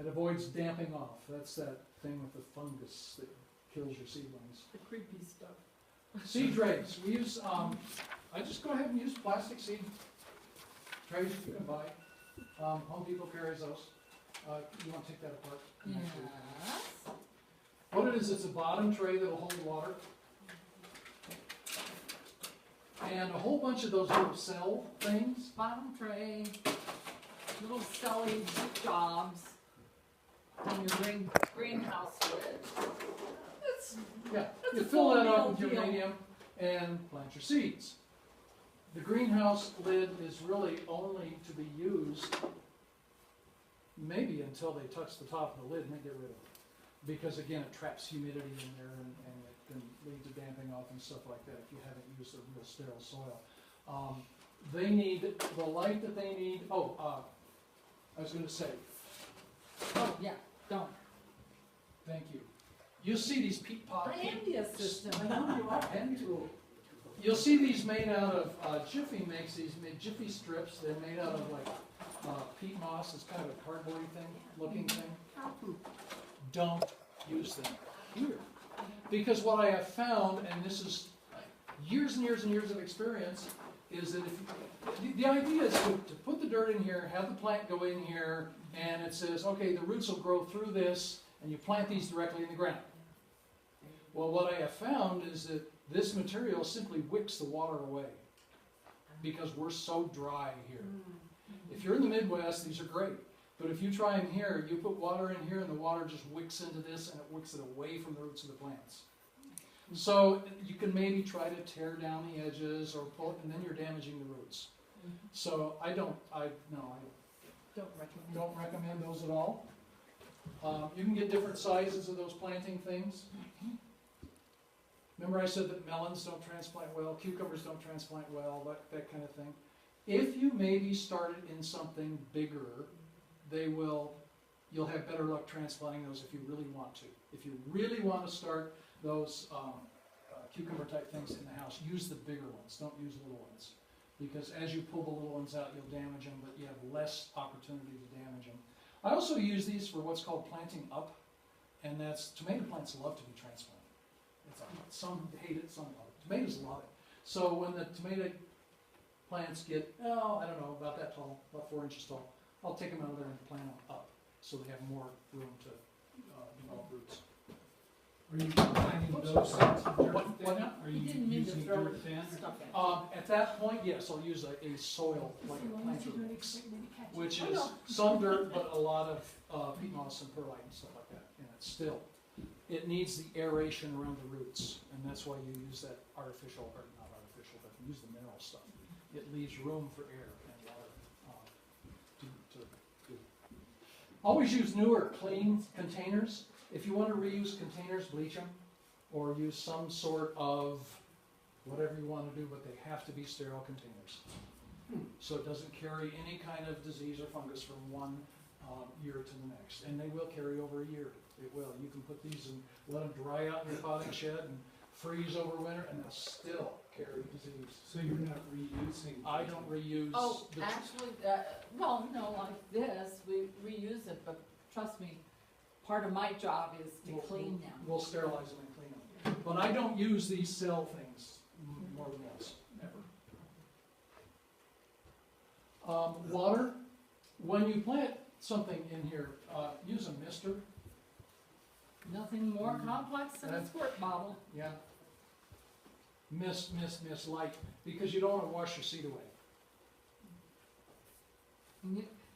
It avoids damping off. That's that thing with the fungus that kills your seedlings. The creepy stuff. Seed trays. We use, I just go ahead and use plastic seed trays you can buy. Home Depot carries those. You want to take that apart? Yes. What it is, it's a bottom tray that'll hold water. And a whole bunch of those little cell things. Bottom tray, little celly jobs, and your greenhouse lid. Yeah, That's you a fill that full up with meal deal. geranium and plant your seeds. The greenhouse lid is really only to be used maybe until they touch the top of the lid and then get rid of it. Because again, it traps humidity in there and it can lead to damping off and stuff like that if you haven't used a real sterile soil. They need the light that they need. I was going to say, Oh, yeah, don't. thank you. You see these peat pot. I am the assistant. I know you are, hand tool. You'll see these made out of, Jiffy makes these Jiffy strips. They're made out of like peat moss. It's kind of a cardboardy thing, looking thing. Don't use them here. Because what I have found, and this is years and years and years of experience, is that if the idea is to put the dirt in here, have the plant go in here, and it says, okay, the roots will grow through this, and you plant these directly in the ground. Well, what I have found is that this material simply wicks the water away because we're so dry here. If you're in the Midwest, these are great. But if you try them here, you put water in here and the water just wicks into this and it wicks it away from the roots of the plants. So you can maybe try to tear down the edges or pull it, and then you're damaging the roots. So I don't recommend those at all. You can get different sizes of those planting things. Remember I said that melons don't transplant well, cucumbers don't transplant well, that kind of thing. If you maybe started in something bigger, you'll have better luck transplanting those if you really want to. If you really want to start those cucumber type things in the house, use the bigger ones, don't use little ones. Because as you pull the little ones out, you'll damage them, but you have less opportunity to damage them. I also use these for what's called planting up, and that's, tomato plants love to be transplanted. Some hate it, some love it. Tomatoes love it. So when the tomato plants get, I don't know, about that tall, about 4 inches tall, I'll take them out of there and plant them up, so they have more room to develop roots. Are you planting those dirt thin? now? Are He you didn't mean to using throw dirt thin? stuff in. At that point, yes, I'll use a soil, like a planter mix, which is some dirt, but a lot of peat moss and perlite and stuff like that. And it's still, it needs the aeration around the roots, and that's why you use that artificial, or not artificial, but you use the mineral stuff. It leaves room for air and water to do. Always use newer, clean containers. If you want to reuse containers, bleach them, or use some sort of whatever you wanna do, but they have to be sterile containers. So it doesn't carry any kind of disease or fungus from one year to the next, and they will carry over a year. It will. You can put these and let them dry out in your potting shed and freeze over winter, and they'll still carry disease. So you're not reusing? I don't reuse. Oh, the actually, well, no, like this, we reuse it, but trust me, part of my job is to clean them. We'll sterilize them and clean them. But I don't use these cell things more than once, never. Water, when you plant something in here, use a mister. Nothing more complex than a squirt bottle. Yeah. Mist, light, because you don't want to wash your seed away.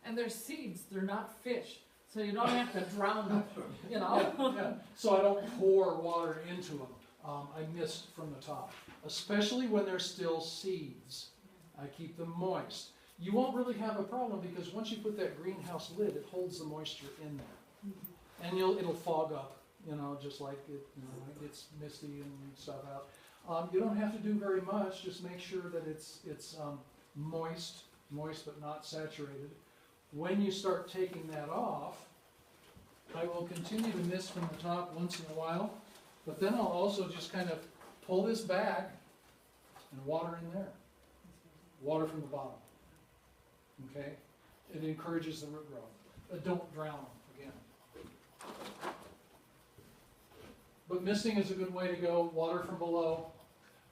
And they're seeds, they're not fish, so you don't have to drown them, you know? Yeah. So I don't pour water into them. I mist from the top, especially when they're still seeds. I keep them moist. You won't really have a problem because once you put that greenhouse lid, it holds the moisture in there. And it'll fog up, just like it gets misty and stuff out. You don't have to do very much, just make sure that it's moist but not saturated. When you start taking that off, I will continue to mist from the top once in a while, but then I'll also just kind of pull this back and water in there. Water from the bottom. Okay? It encourages the root growth. Don't drown them again. But misting is a good way to go. Water from below.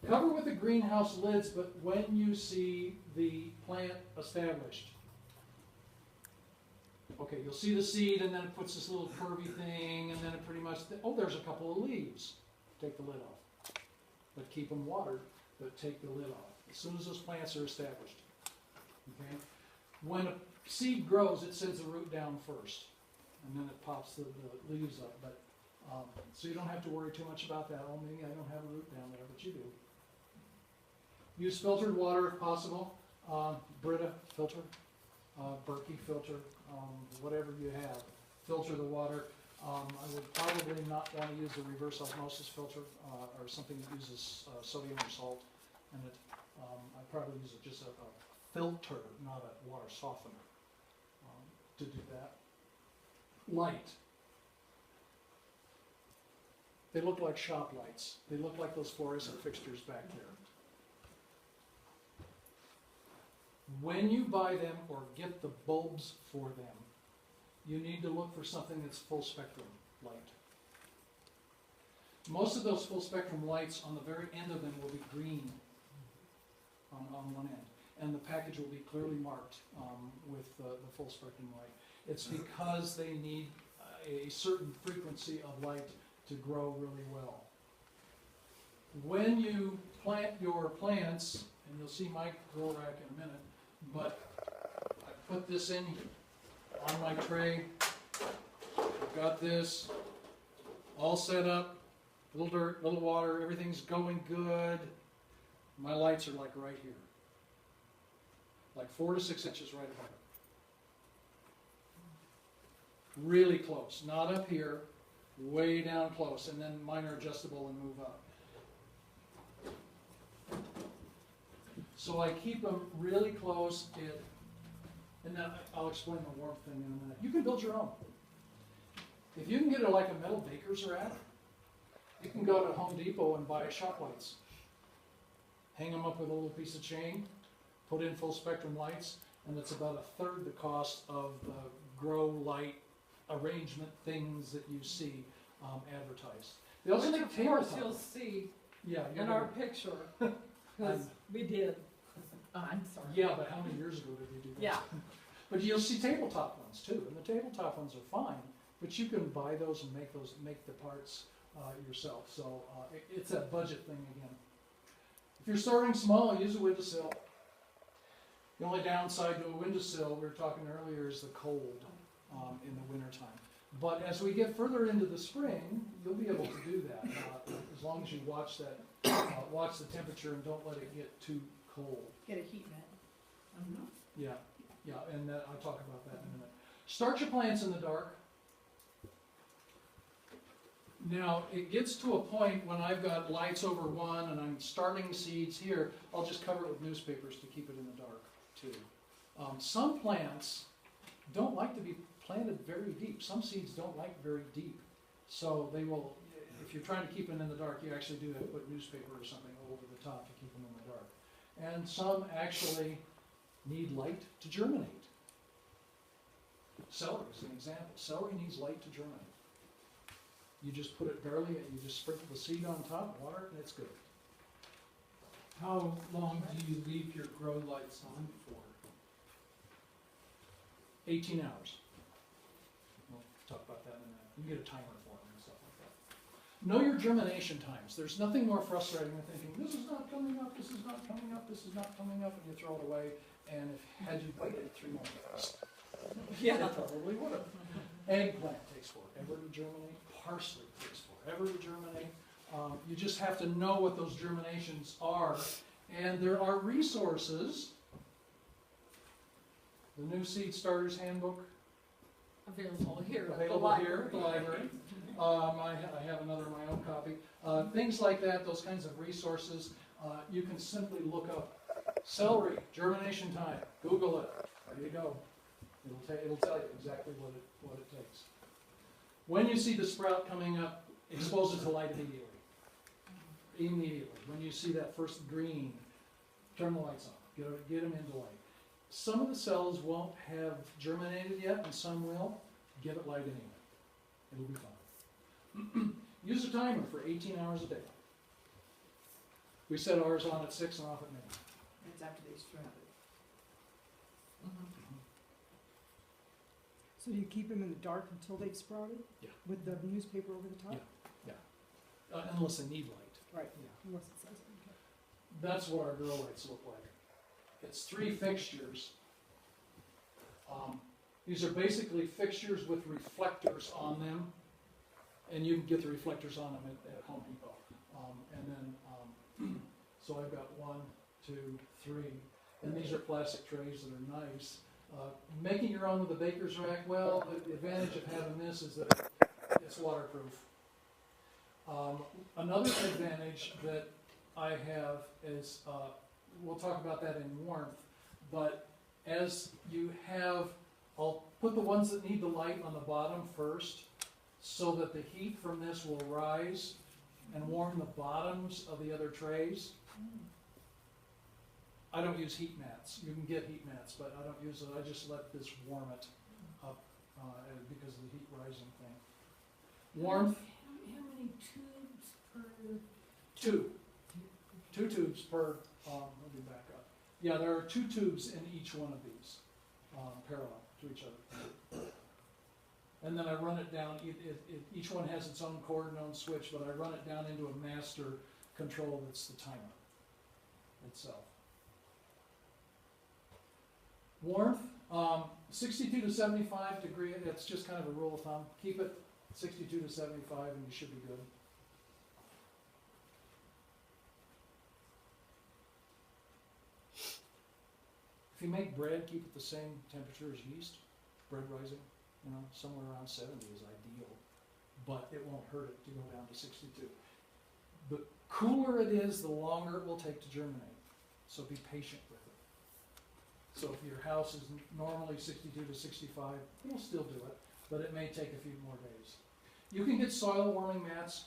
Cover with the greenhouse lids, but when you see the plant established. Okay, you'll see the seed, and then it puts this little curvy thing, and then it pretty much, there's a couple of leaves. Take the lid off. But keep them watered, but take the lid off. As soon as those plants are established. Okay? When a seed grows, it sends the root down first, and then it pops the leaves up. But so you don't have to worry too much about that. Oh, maybe I don't have a root down there, but you do. Use filtered water if possible. Brita filter, Berkey filter, whatever you have. Filter the water. I would probably not want to use the reverse osmosis filter or something that uses sodium or salt in it. I'd probably use just a filter, not a water softener, to do that. Light. They look like shop lights. They look like those fluorescent fixtures back there. When you buy them or get the bulbs for them, you need to look for something that's full spectrum light. Most of those full spectrum lights on the very end of them will be green on one end. And the package will be clearly marked with the full spectrum light. It's because they need a certain frequency of light to grow really well. When you plant your plants, and you'll see my grow rack in a minute, but I put this in on my tray. I've got this all set up, little dirt, little water, everything's going good. My lights are like right here. Like 4 to 6 inches right above it. Really close, not up here, way down close, and then mine are adjustable and move up. So I keep them really close, and then I'll explain the warmth thing in a minute. You can build your own. If you can get it like a metal baker's rack, you can go to Home Depot and buy shop lights. Hang them up with a little piece of chain, put in full spectrum lights, and it's about 1/3 the cost of the grow light arrangement things that you see advertised. They also Which make of course tabletop. you'll see Yeah, in our picture, because we did. I'm sorry. Yeah, but how many years ago did we do that? Yeah. But you'll see tabletop ones too, and the tabletop ones are fine, but you can buy those and make the parts yourself. So it's that budget thing again. If you're starting small, use a windowsill. The only downside to a windowsill, we were talking earlier, is the cold in the wintertime. But as we get further into the spring, you'll be able to do that as long as you watch the temperature and don't let it get too cold. Get a heat mat. Yeah, and I'll talk about that in a minute. Start your plants in the dark. Now, it gets to a point when I've got lights over one and I'm starting seeds here, I'll just cover it with newspapers to keep it in the dark too. Some plants don't like to be planted very deep. Some seeds don't like very deep. So they will, if you're trying to keep them in the dark, you actually do have to put newspaper or something over the top to keep them in the dark. And some actually need light to germinate. Celery is an example. Celery needs light to germinate. You just put it barely, you just sprinkle the seed on top, water it, and it's good. How long do you leave your grow lights on for? 18 hours. We'll talk about that in a minute. You can get a timer for them and stuff like that. Know your germination times. There's nothing more frustrating than thinking, this is not coming up, this is not coming up, this is not coming up, and you throw it away, and had you waited 3 more months, yeah, it probably would have. Eggplant takes forever to germinate. Parsley takes forever to germinate. You just have to know what those germinations are. And there are resources. The new Seed Starters Handbook, Available here at the available here at the library. library. I have another in my own copy. Things like that, those kinds of resources, you can simply look up celery, germination time. Google it. There you go. It'll tell you exactly what it takes. When you see the sprout coming up, expose it to light immediately. Immediately. When you see that first green, turn the lights on. Get them into light. Some of the cells won't have germinated yet, and some will. Give it light anyway. It'll be fine. Use a timer for 18 hours a day. We set ours on at 6 and off at midnight. It's after they sprouted. So you keep them in the dark until they've sprouted? Yeah. With the newspaper over the top? Yeah. Unless they need light. Right, yeah, unless it says it, okay. That's what our grow lights look like. It's 3 fixtures. These are basically fixtures with reflectors on them, and you can get the reflectors on them at Home Depot. So I've got 1, 2, 3, and these are plastic trays that are nice. Making your own with the baker's rack, well, the advantage of having this is that it's waterproof. Another advantage that I have is, we'll talk about that in warmth, but as you have, I'll put the ones that need the light on the bottom first, so that the heat from this will rise and warm the bottoms of the other trays. I don't use heat mats. You can get heat mats, but I don't use it. I just let this warm it up because of the heat rising thing. Warmth, How many tubes per? 2. 2 tubes per, let me back up. Yeah, there are 2 tubes in each one of these, parallel to each other. And then I run it down, each one has its own cord and own switch, but I run it down into a master control that's the timer itself. Warmth, 62 to 75 degree, that's just kind of a rule of thumb. Keep it 62 to 75 and you should be good. If you make bread, keep it the same temperature as yeast, bread rising, somewhere around 70 is ideal, but it won't hurt it to go down to 62. The cooler it is, the longer it will take to germinate, so be patient with it. So if your house is normally 62 to 65, you'll still do it, but it may take a few more days. You can get soil warming mats.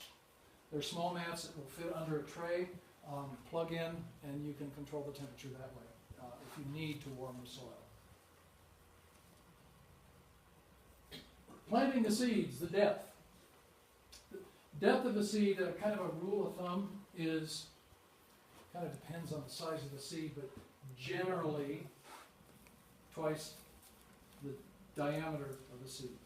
They're small mats that will fit under a tray, plug in, and you can control the temperature that way if you need to warm the soil. Planting the seeds, the depth. The depth of a seed, kind of a rule of thumb is, kind of depends on the size of the seed, but generally twice the diameter of the seed.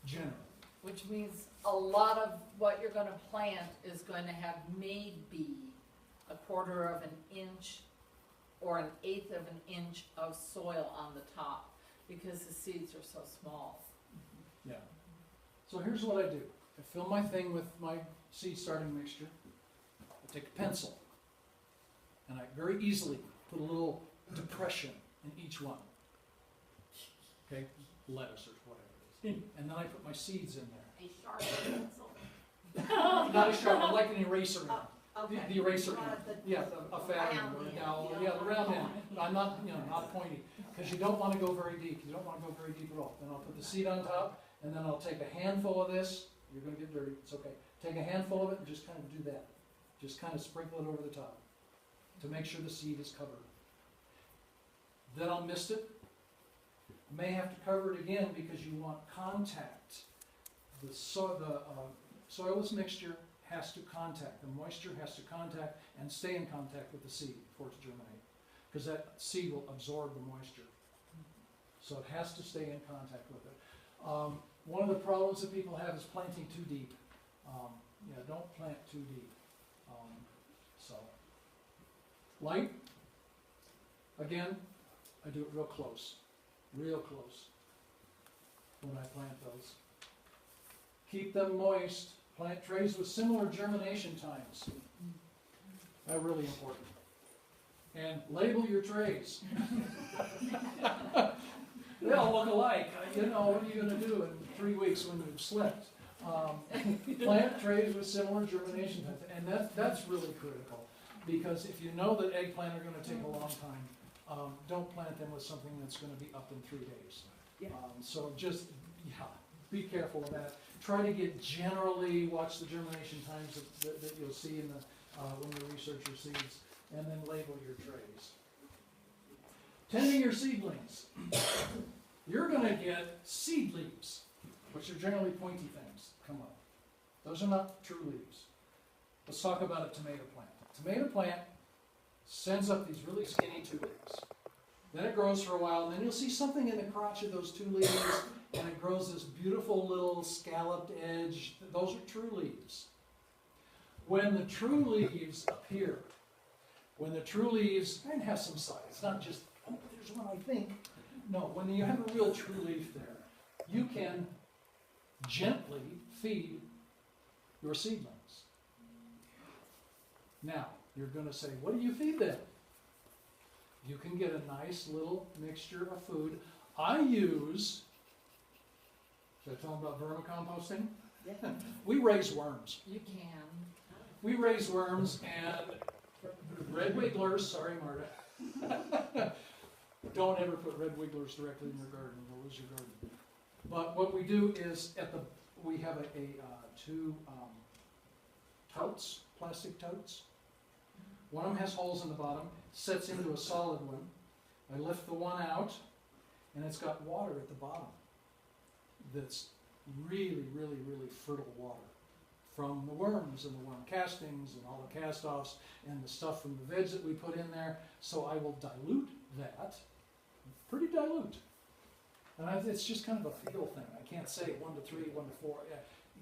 Generally. Which means a lot of what you're gonna plant is going to have maybe a quarter of an inch or an eighth of an inch of soil on the top, because the seeds are so small. Yeah. So here's what I do. I fill my thing with my seed starting mixture. I take a pencil and I very easily put a little depression in each one. Okay? Lettuce or whatever it is. And then I put my seeds in there. a sharp pencil. Not a sharp, like an eraser pen. Okay. The eraser You pen. want the- Yeah, a fat Round one, end. no, You yeah, don't the want round it end. I'm not, not pointy, because you don't want to go very deep. You don't want to go very deep at all. Then I'll put the seed on top, and then I'll take a handful of this. You're going to get dirty, it's okay. Take a handful of it and just kind of do that. Just kind of sprinkle it over the top to make sure the seed is covered. Then I'll mist it. May have to cover it again because you want contact. The soilless mixture has to contact, the moisture has to contact and stay in contact with the seed for it to germinate, because that seed will absorb the moisture. So it has to stay in contact with it. One of the problems that people have is planting too deep. Yeah, don't plant too deep. Light, again, I do it real close when I plant those. Keep them moist. Plant trays with similar germination times. That's really important. And label your trays. They all look alike. What are you going to do in 3 weeks when you've slept? Plant trays with similar germination times. And that's really critical. Because if you know that eggplant are going to take a long time, don't plant them with something that's going to be up in 3 days. Yeah. So just, be careful of that. Try to get generally, watch the germination times that you'll see in when you research your seeds, and then label your trays. Tending your seedlings. You're going to get seed leaves, which are generally pointy things come up. Those are not true leaves. Let's talk about a tomato plant. A tomato plant sends up these really skinny 2 leaves. Then it grows for a while, and then you'll see something in the crotch of those 2 leaves, and it grows this beautiful little scalloped edge. Those are true leaves. When the true leaves appear, and have some size, not just, oh, there's one I think. No, when you have a real true leaf there, you can gently feed your seedlings. Now, you're going to say, what do you feed them? You can get a nice little mixture of food. I use, should I tell them about vermicomposting? Yeah. We raise worms. You can. We raise worms and red wigglers, sorry Marta. Don't ever put red wigglers directly in your garden, you'll lose your garden. But what we do is, we have 2 totes, plastic totes. One of them has holes in the bottom, sets into a solid one. I lift the one out, and it's got water at the bottom that's really, really, really fertile water from the worms and the worm castings and all the cast-offs and the stuff from the veg that we put in there. So I will dilute that, pretty dilute. And it's just kind of a feel thing. I can't say 1 to 3, 1 to 4,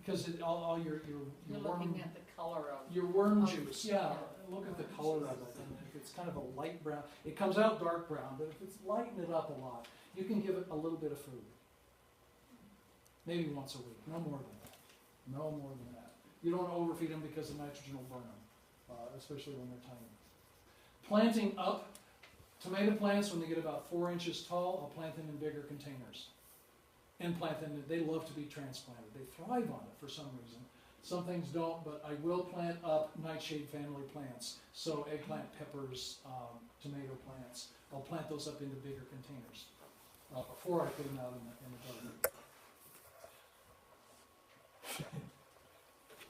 because all your You're worm, looking at the color of your worm of juice. the Yeah, seed. look at the color of it. And if it's kind of a light brown, it comes out dark brown. But if it's lighten it up a lot, you can give it a little bit of food. Maybe once a week, no more than that. No more than that. You don't want to overfeed them because the nitrogen will burn them, especially when they're tiny. Planting up tomato plants, when they get about 4 inches tall, I'll plant them in bigger containers. And plant them, they love to be transplanted. They thrive on it for some reason. Some things don't, but I will plant up nightshade family plants. So eggplant, peppers, tomato plants, I'll plant those up into bigger containers before I put them out in the garden.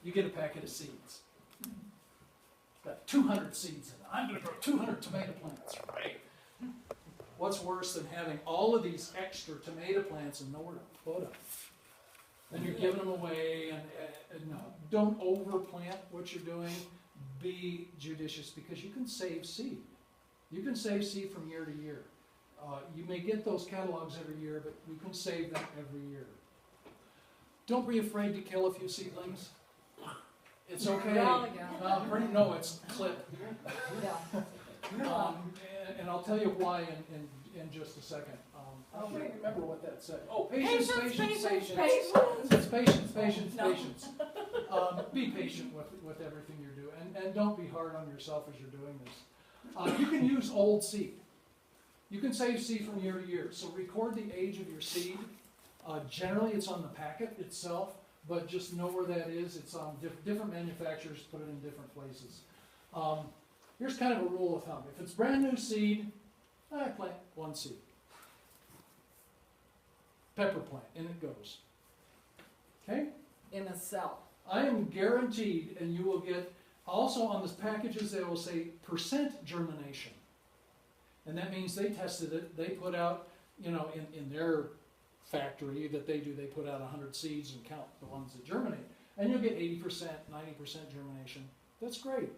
You get a packet of seeds. It's got 200 seeds in it. I'm going to grow 200 tomato plants, right? What's worse than having all of these extra tomato plants and nowhere to put them? Then you're giving them away, and no, don't overplant what you're doing. Be judicious, because you can save seed. You can save seed from year to year. You may get those catalogs every year, but you can save them every year. Don't be afraid to kill a few seedlings. It's okay. Well, yeah. No, it's clip. Yeah. And I'll tell you why in just a second. I don't really remember what that said. Oh, patience. It's patience. Be patient with everything you're doing, and don't be hard on yourself as you're doing this. You can use old seed. You can save seed from year to year. So record the age of your seed. Generally, it's on the packet itself. but just know where that is. It's on different manufacturers put it in different places. Here's kind of a rule of thumb. If it's brand new seed, I plant one seed. Pepper plant, in it goes. Okay? In a cell. I am guaranteed, and you will get, also on the packages they will say % germination. And that means they tested it, they put out, you know, in their factory that they do, they put out 100 seeds and count the ones that germinate. And you'll get 80%, 90% germination. That's great.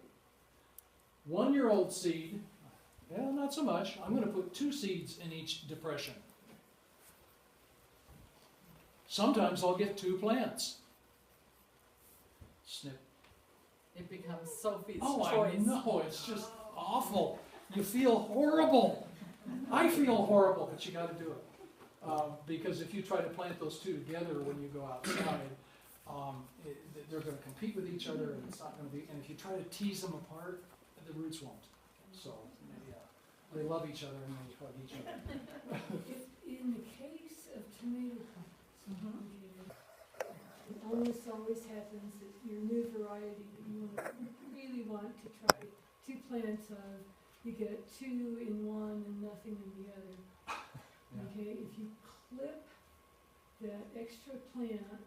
1-year-old seed, well, not so much. I'm going to put 2 seeds in each depression. Sometimes I'll get 2 plants. Snip. It becomes Sophie's Oh, choice. I know, it's just awful. You feel horrible. I feel horrible, but you got to do it. Because if you try to plant those 2 together when you go outside, they're going to compete with each other, and it's not going to be. And if you try to tease them apart, the roots won't. So, yeah, they love each other and they hug each other. If, in the case of tomato plants, Mhm. it almost always happens that your new variety that you really want to try 2 plants of, you get 2 in one and nothing in the other. Yeah. Okay, if you clip that extra plant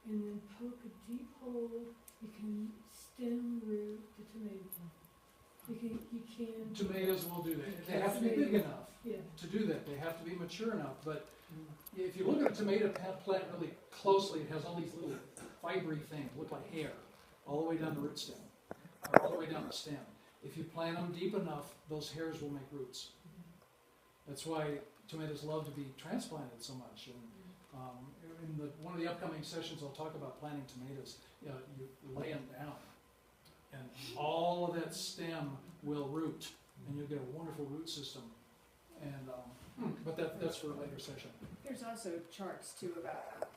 and then poke a deep hole, you can stem root the tomato plant. You can. Tomatoes will do that. They have to be big enough Yeah. to do that. They have to be mature enough. But if you look at a tomato plant really closely, it has all these little fibery things, look like hair, all the way down the root stem, or all the way down the stem. If you plant them deep enough, those hairs will make roots. That's why tomatoes love to be transplanted so much. And in one of the upcoming sessions, I'll talk about planting tomatoes. You know, you lay them down, and all of that stem will root, and you'll get a wonderful root system. And but that's for a later session. There's also charts too about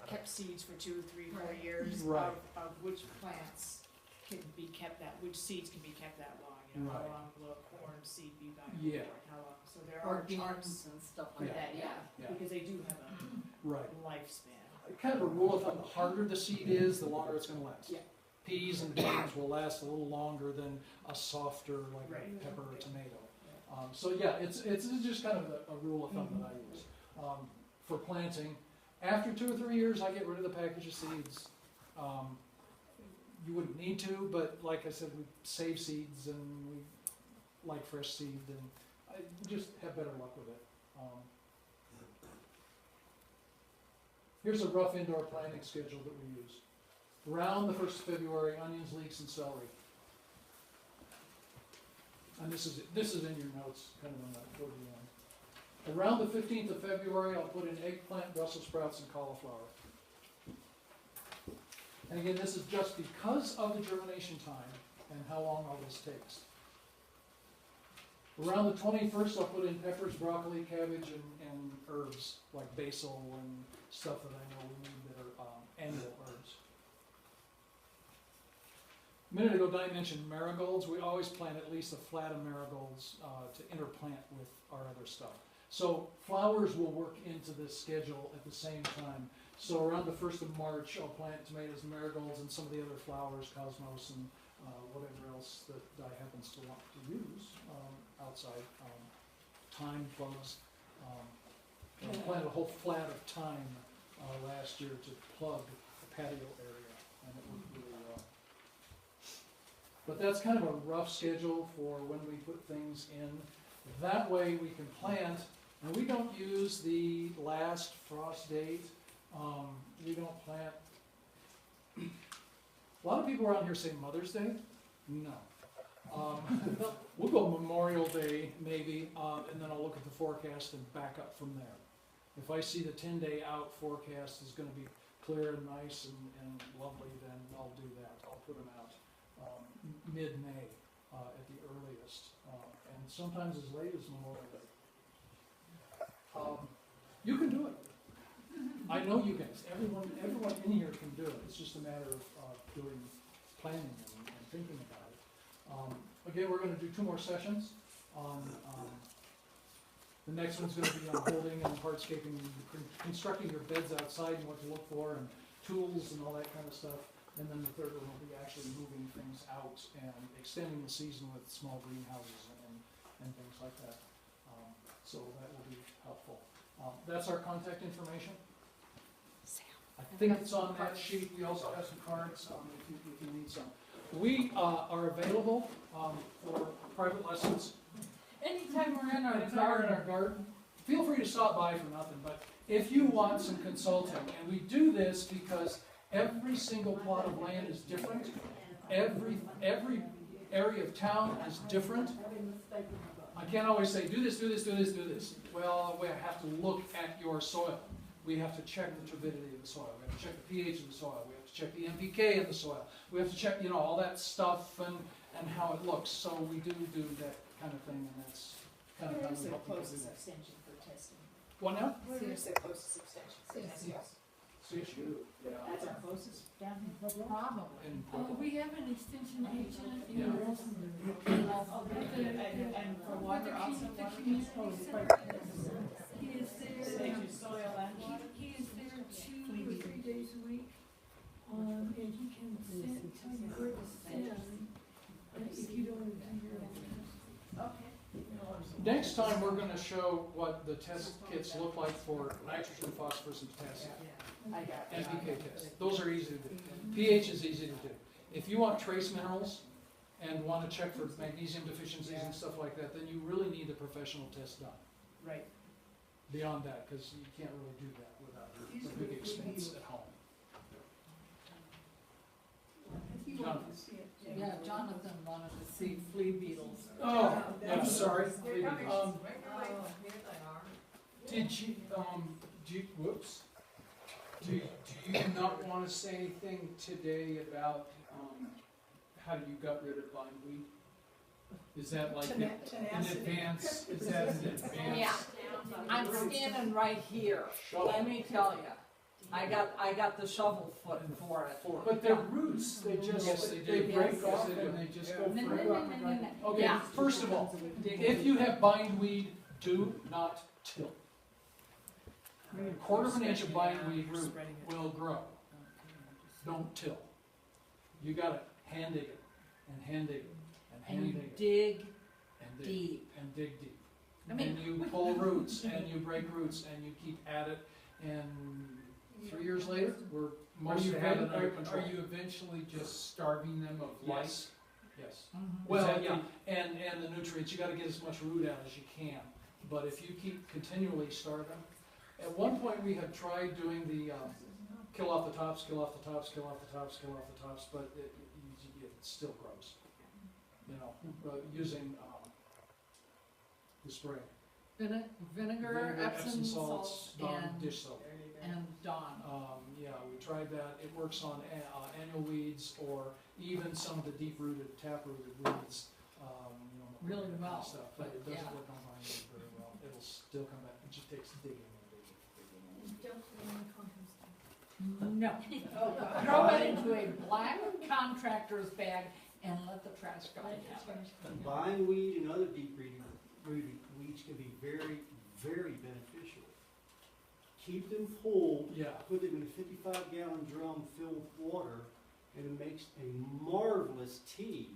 kept seeds for 2, 3, 4 years Right. of which plants can be kept which seeds can be kept that long. You know, Right. how long will a corn seed be back? Yeah. How long? So there Or are charts beans and stuff for like that. that, yeah. Yeah. Because they do have Right. a lifespan. Kind of a rule of thumb: the harder the seed is, the longer it's going to last. Yeah. Peas and beans will last a little longer than a softer, like Right. a pepper or tomato. So yeah, it's just kind of a rule of thumb that I use for planting. After 2 or 3 years, I get rid of the package of seeds. You wouldn't need to, but like I said, we save seeds and we like fresh seed, and I just have better luck with it. Here's a rough indoor planting schedule that we use. Around the 1st of February, onions, leeks, and celery. And this is in your notes, kind of on that toward the end. Around the 15th of February, I'll put in eggplant, Brussels sprouts, and cauliflower. And again, this is just because of the germination time and how long all this takes. Around the 21st, I'll put in peppers, broccoli, cabbage, and herbs like basil and stuff that I know we need that are annual herbs. A minute ago, Diane mentioned marigolds. We always plant at least a flat of marigolds to interplant with our other stuff. So flowers will work into this schedule at the same time. So around the 1st of March, I'll plant tomatoes and marigolds and some of the other flowers, cosmos and whatever else that I happens to want to use outside. Thyme cloves. I planted a whole flat of thyme last year to plug the patio area, and it worked really well. But that's kind of a rough schedule for when we put things in. That way we can plant, and we don't use the last frost date. We don't plant. A lot of people around here say Mother's Day. No. We'll go Memorial Day maybe, and then I'll look at the forecast and back up from there. If I see the 10-day out forecast is going to be clear and nice and lovely, then I'll do that. I'll put them out mid-May at the earliest, and sometimes as late as Memorial Day. You can do it. I know you guys. Everyone in here can do it. It's just a matter of doing planning and thinking about it. Again, we're going to do 2 more sessions on. The next one's going to be on holding and hardscaping, constructing your beds outside and what to look for, and tools and all that kind of stuff. And then the third one will be actually moving things out and extending the season with small greenhouses and things like that. So that will be helpful. That's our contact information. I think it's on that sheet. We also have some cards if you need some. We are available for private lessons. Anytime we're in our If you're in our garden, feel free to stop by for nothing, but if you want some consulting, and we do this because every single plot of land is different, every area of town is different. I can't always say, do this, do this, do this, do this. Well, we have to look at your soil. We have to check the turbidity of the soil. We have to check the pH of the soil. We have to check the NPK in the soil. We have to check, all that stuff and how it looks. So we do that kind of thing, and that's kind of how Where's we the help people do closest that. extension for testing? What now? Where's the closest extension for testing? CSU. That's our closest down here. Probably. And We have an extension agent in Yeah. Wilsonburg. And for water also, The water community control. center, he is there, Save soil and water. he is there 2 or 3 days a week. And he can send, tell you where to send, if you don't do your own. Okay. next time, we're going to show what the test kits look like for nitrogen, phosphorus, and potassium. I got it. NPK tests. Those are easy to do. pH is easy to do. If you want trace minerals and want to check for magnesium deficiencies and stuff like that, then you really need a professional test done. Right. Beyond that, because you can't really do that without a big expense at home. Jonathan. Yeah, Jonathan wanted to see flea beetles. Oh, I'm sorry. They're coming. Did you, whoops. Do you not want to say anything today about, how you got rid of bindweed? Is that like in advance, is that an advance? Yeah, I'm standing right here. Let me tell you, I got the shovel foot for it. But their roots, they Yes, just, they they do. break Yes, off they do. and they just go No, no, further. no, no, no. Okay, Yeah. first of all, if you have bindweed, do not till. A quarter of an inch of bindweed root will grow. Don't till. You gotta hand dig it, and hand dig it, and And hand you dig it, dig and dig, deep. and dig deep. I mean, And you pull roots, and you break roots, and you keep at it, and 3 years later, we're Are most you, of it under control. are you eventually just starving them of light? Yes, yes. Mhm. Well, that yeah, and the nutrients, you gotta get as much root out as you can, but if you keep continually starving, at one point we had tried doing the, kill off the tops, kill off the tops, kill off the tops, kill off the tops, but it still grows. Using, the spray. Vinegar, Epsom salts, Dawn and, dish soap. and Dawn. Yeah, we tried that, it works on annual weeds or even some of the deep-rooted, tap-rooted weeds, Really that kind of well, stuff, but it doesn't yeah. work on vine very well, it'll still come back, it just takes digging and digging and digging. Don't put it in the compost. No. Oh, God. Throw it into a black contractor's bag and let the trash guy have it. Bindweed and other deep-rooted weeds can be very, very beneficial. Keep them pulled, Yeah, put them in a 55-gallon drum filled with water, and it makes a marvelous tea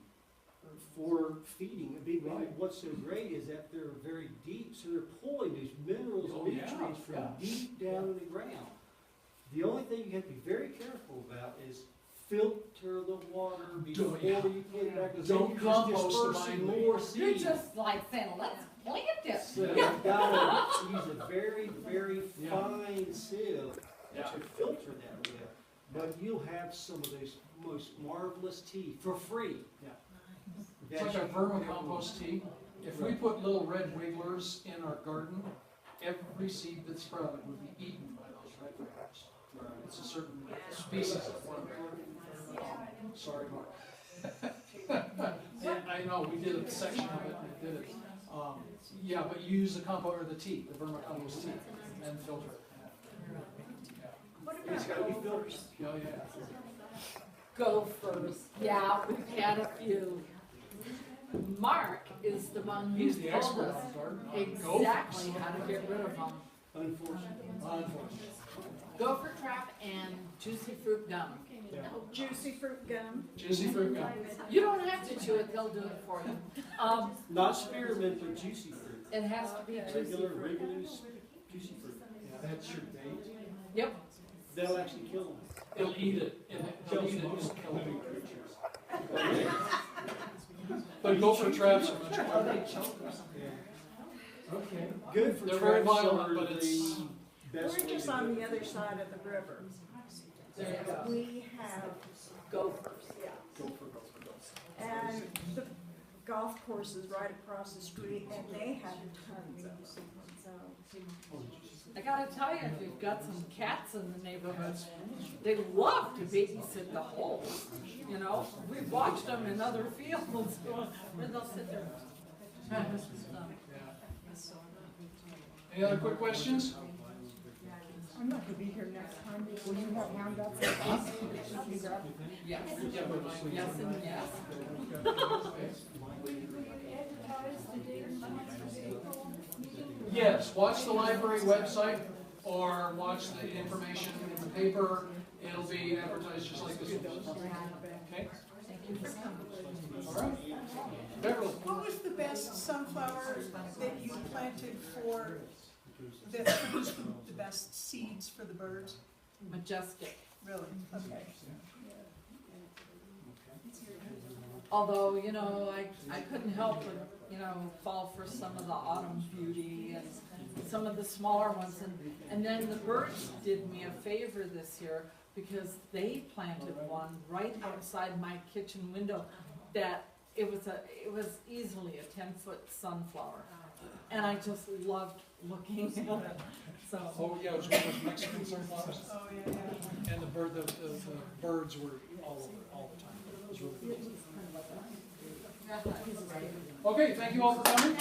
for feeding. What's so great is that they're very deep, so they're pulling these minerals Oh, and yeah, nutrients from yeah. deep down in the ground. The only thing you have to be very careful about is filter the water before yeah. you put it back. 'cause Don't then you're just compost the dispersing bindweed. more You're seed. just like saying, let's plant this. So you've gotta use a very, very Yeah. fine sieve Yeah. to filter that with. But you'll have some of those most marvelous tea for free. Yeah. That it's like you our can vermicompost tea. If we put little red wigglers in our garden, every seed that sprouted would be eaten by those red wigglers. It's a certain species of worm. Sorry, Mark. And I know, we did a section of it, and it did it. Yeah, but you use the compost, or the tea, the vermicompost tea, and filter it. It's gotta be filtered. Yeah, oh, yeah. Gophers, yeah, we've had a few. Mark is the one He's who the told expert us on garden. exactly how to get rid of them. Unfortunately. Unfortunately. Gopher trap and juicy fruit gum. Juicy fruit gum. Juicy fruit gum. You don't have to chew it, they'll do it for you. Not spearmint, but juicy fruit. It has to be juicy Regular, fruit. regular juicy fruit. That's your bait? Yep. That'll actually kill them. It'll eat it. It'll eat it, just kill it. But gopher traps are much harder. Okay. Good for They're very traps violent, are but it's- the best We're way just to on do the it. other side of the river. There you go. We have gophers, yeah. Gopher, gopher, gopher. And the golf course is right across the street, and they have tons of them, so. I gotta tell you, if you've got some cats in the neighborhood, they love to babysit the holes, you know? We've watched them in other fields where they'll sit there. Any other quick questions? I'm not gonna be here next time. Will you have handouts like this? You grab- Yes, yes and yes. Yes, watch the library website or watch the information in the paper. It'll be advertised just like this one does. Okay? All right. Beverly? What was the best sunflower that you planted for, that produced the best seeds for the birds? Majestic. Really? Okay. Although, you know, I couldn't help but, you know, fall for some of the autumn beauty and some of the smaller ones. And then the birds did me a favor this year because they planted one right outside my kitchen window that it was easily a 10-foot sunflower. And I just loved looking at it. So, Oh, yeah, it was one of those Mexican sunflowers. Oh, yeah. And the birds were all over it all the time. It was really good. Okay, thank you all for coming.